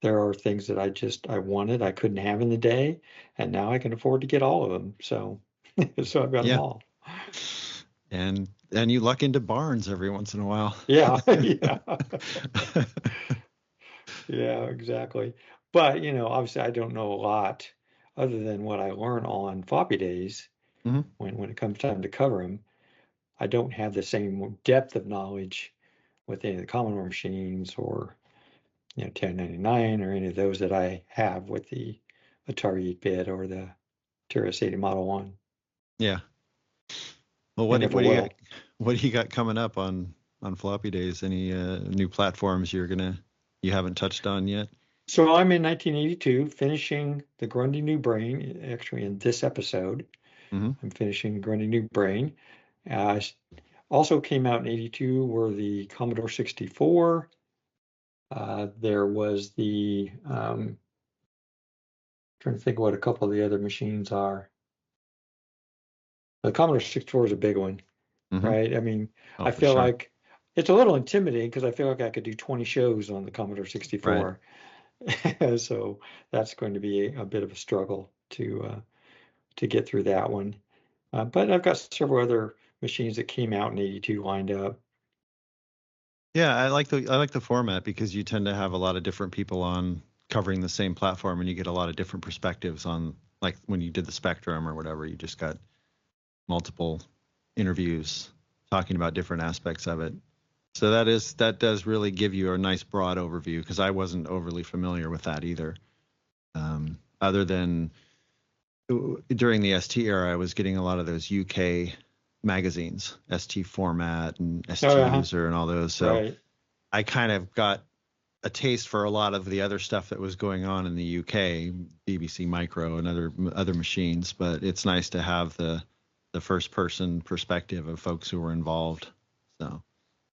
there are things that I wanted, I couldn't have in the day, and now I can afford to get all of them. So so I've got them all. And you luck into Barnes every once in a while. Yeah. Yeah, exactly. But, obviously I don't know a lot other than what I learn on Floppy Days when it comes time to cover them. I don't have the same depth of knowledge with any of the Commodore machines or, TI-99 or any of those that I have with the Atari 8-bit or the Terracity Model 1. Yeah. Well, what do you got coming up on Floppy Days? Any new platforms you haven't touched on yet? So I'm in 1982 finishing the Grundy New Brain. Actually, in this episode, I'm finishing Grundy New Brain. Also came out in 82 were the Commodore 64. There was the trying to think what a couple of the other machines are. The Commodore 64 is a big one, right? I mean, I feel like it's a little intimidating because I feel like I could do 20 shows on the Commodore 64. Right. So that's going to be a bit of a struggle to get through that one. But I've got several other machines that came out in 82 lined up. Yeah, I like the format because you tend to have a lot of different people on covering the same platform, and you get a lot of different perspectives on, like when you did the Spectrum or whatever, you just got multiple interviews talking about different aspects of it. So that does really give you a nice broad overview, because I wasn't overly familiar with that either. Other than during the ST era, I was getting a lot of those UK magazines, ST Format and ST User and all those. So I kind of got a taste for a lot of the other stuff that was going on in the UK, BBC Micro and other machines. But it's nice to have the first person perspective of folks who were involved. So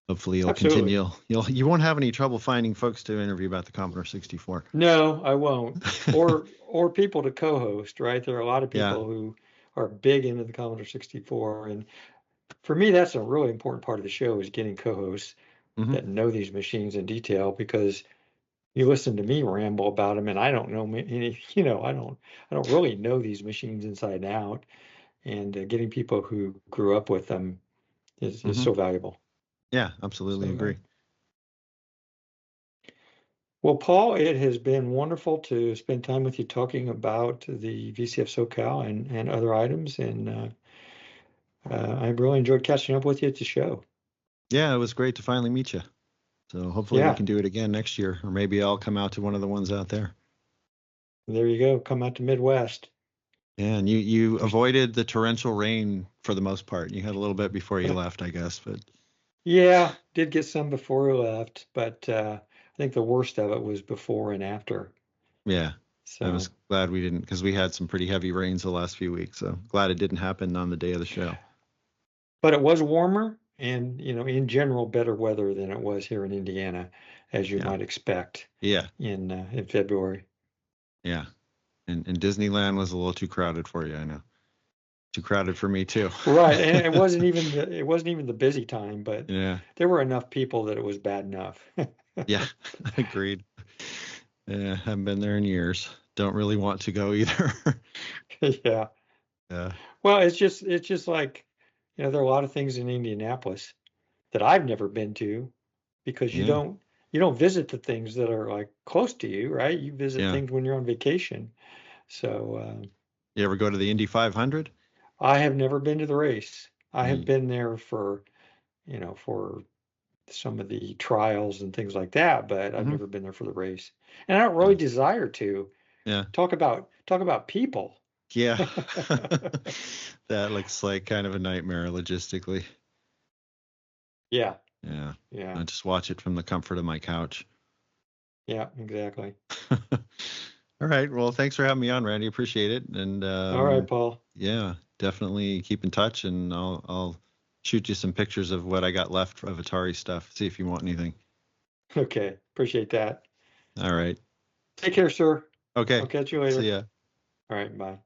hopefully you'll continue. You won't have any trouble finding folks to interview about the Commodore 64. No, I won't. Or people to co-host, right? There are a lot of people who are big into the Commodore 64. And for me, that's a really important part of the show, is getting co-hosts Mhm. that know these machines in detail, because you listen to me ramble about them and I don't know any, I don't really know these machines inside and out. And getting people who grew up with them is Mhm. so valuable. Yeah, absolutely So, agree. Well, Paul, it has been wonderful to spend time with you talking about the VCF SoCal and other items. And I really enjoyed catching up with you at the show. Yeah, it was great to finally meet you. So hopefully we Yeah, can do it again next year, or maybe I'll come out to one of the ones out there. there you go. Come out to Midwest. Yeah, and you avoided the torrential rain for the most part. You had a little bit before you left, I guess, but Yeah, did get some before we left, but I think the worst of it was before and after. yeah, I was So, glad we didn't, because we had some pretty heavy rains the last few weeks. So glad it didn't happen on the day of the show. but it was warmer and, in general, better weather than it was here in Indiana, as you Yeah, might expect yeah, in February. yeah. And Disneyland was a little too crowded for you, I know. Too crowded for me too. Right, and it wasn't even the busy time, but Yeah, there were enough people that it was bad enough. yeah, agreed. Yeah, haven't been there in years. Don't really want to go either. Yeah. Yeah, Well, it's just like, there are a lot of things in Indianapolis that I've never been to, because you yeah, don't visit the things that are like close to you, right? You visit yeah. things when you're on vacation. So You ever go to the Indy 500? I have never been to the race. I have Mm, been there for some of the trials and things like that, but I've hmm. never been there for the race. And I don't Yeah, really desire to. yeah, Talk about people. yeah. That looks like kind of a nightmare logistically. Yeah, Yeah, yeah, I just watch it from the comfort of my couch. yeah, exactly. All right. Well, thanks for having me on, Randy. Appreciate it. And All right, Paul. yeah, definitely keep in touch, and I'll shoot you some pictures of what I got left of Atari stuff. See if you want anything. Okay, appreciate that. All right. Take care, sir. Okay. I'll catch you See later. ya. All right, bye.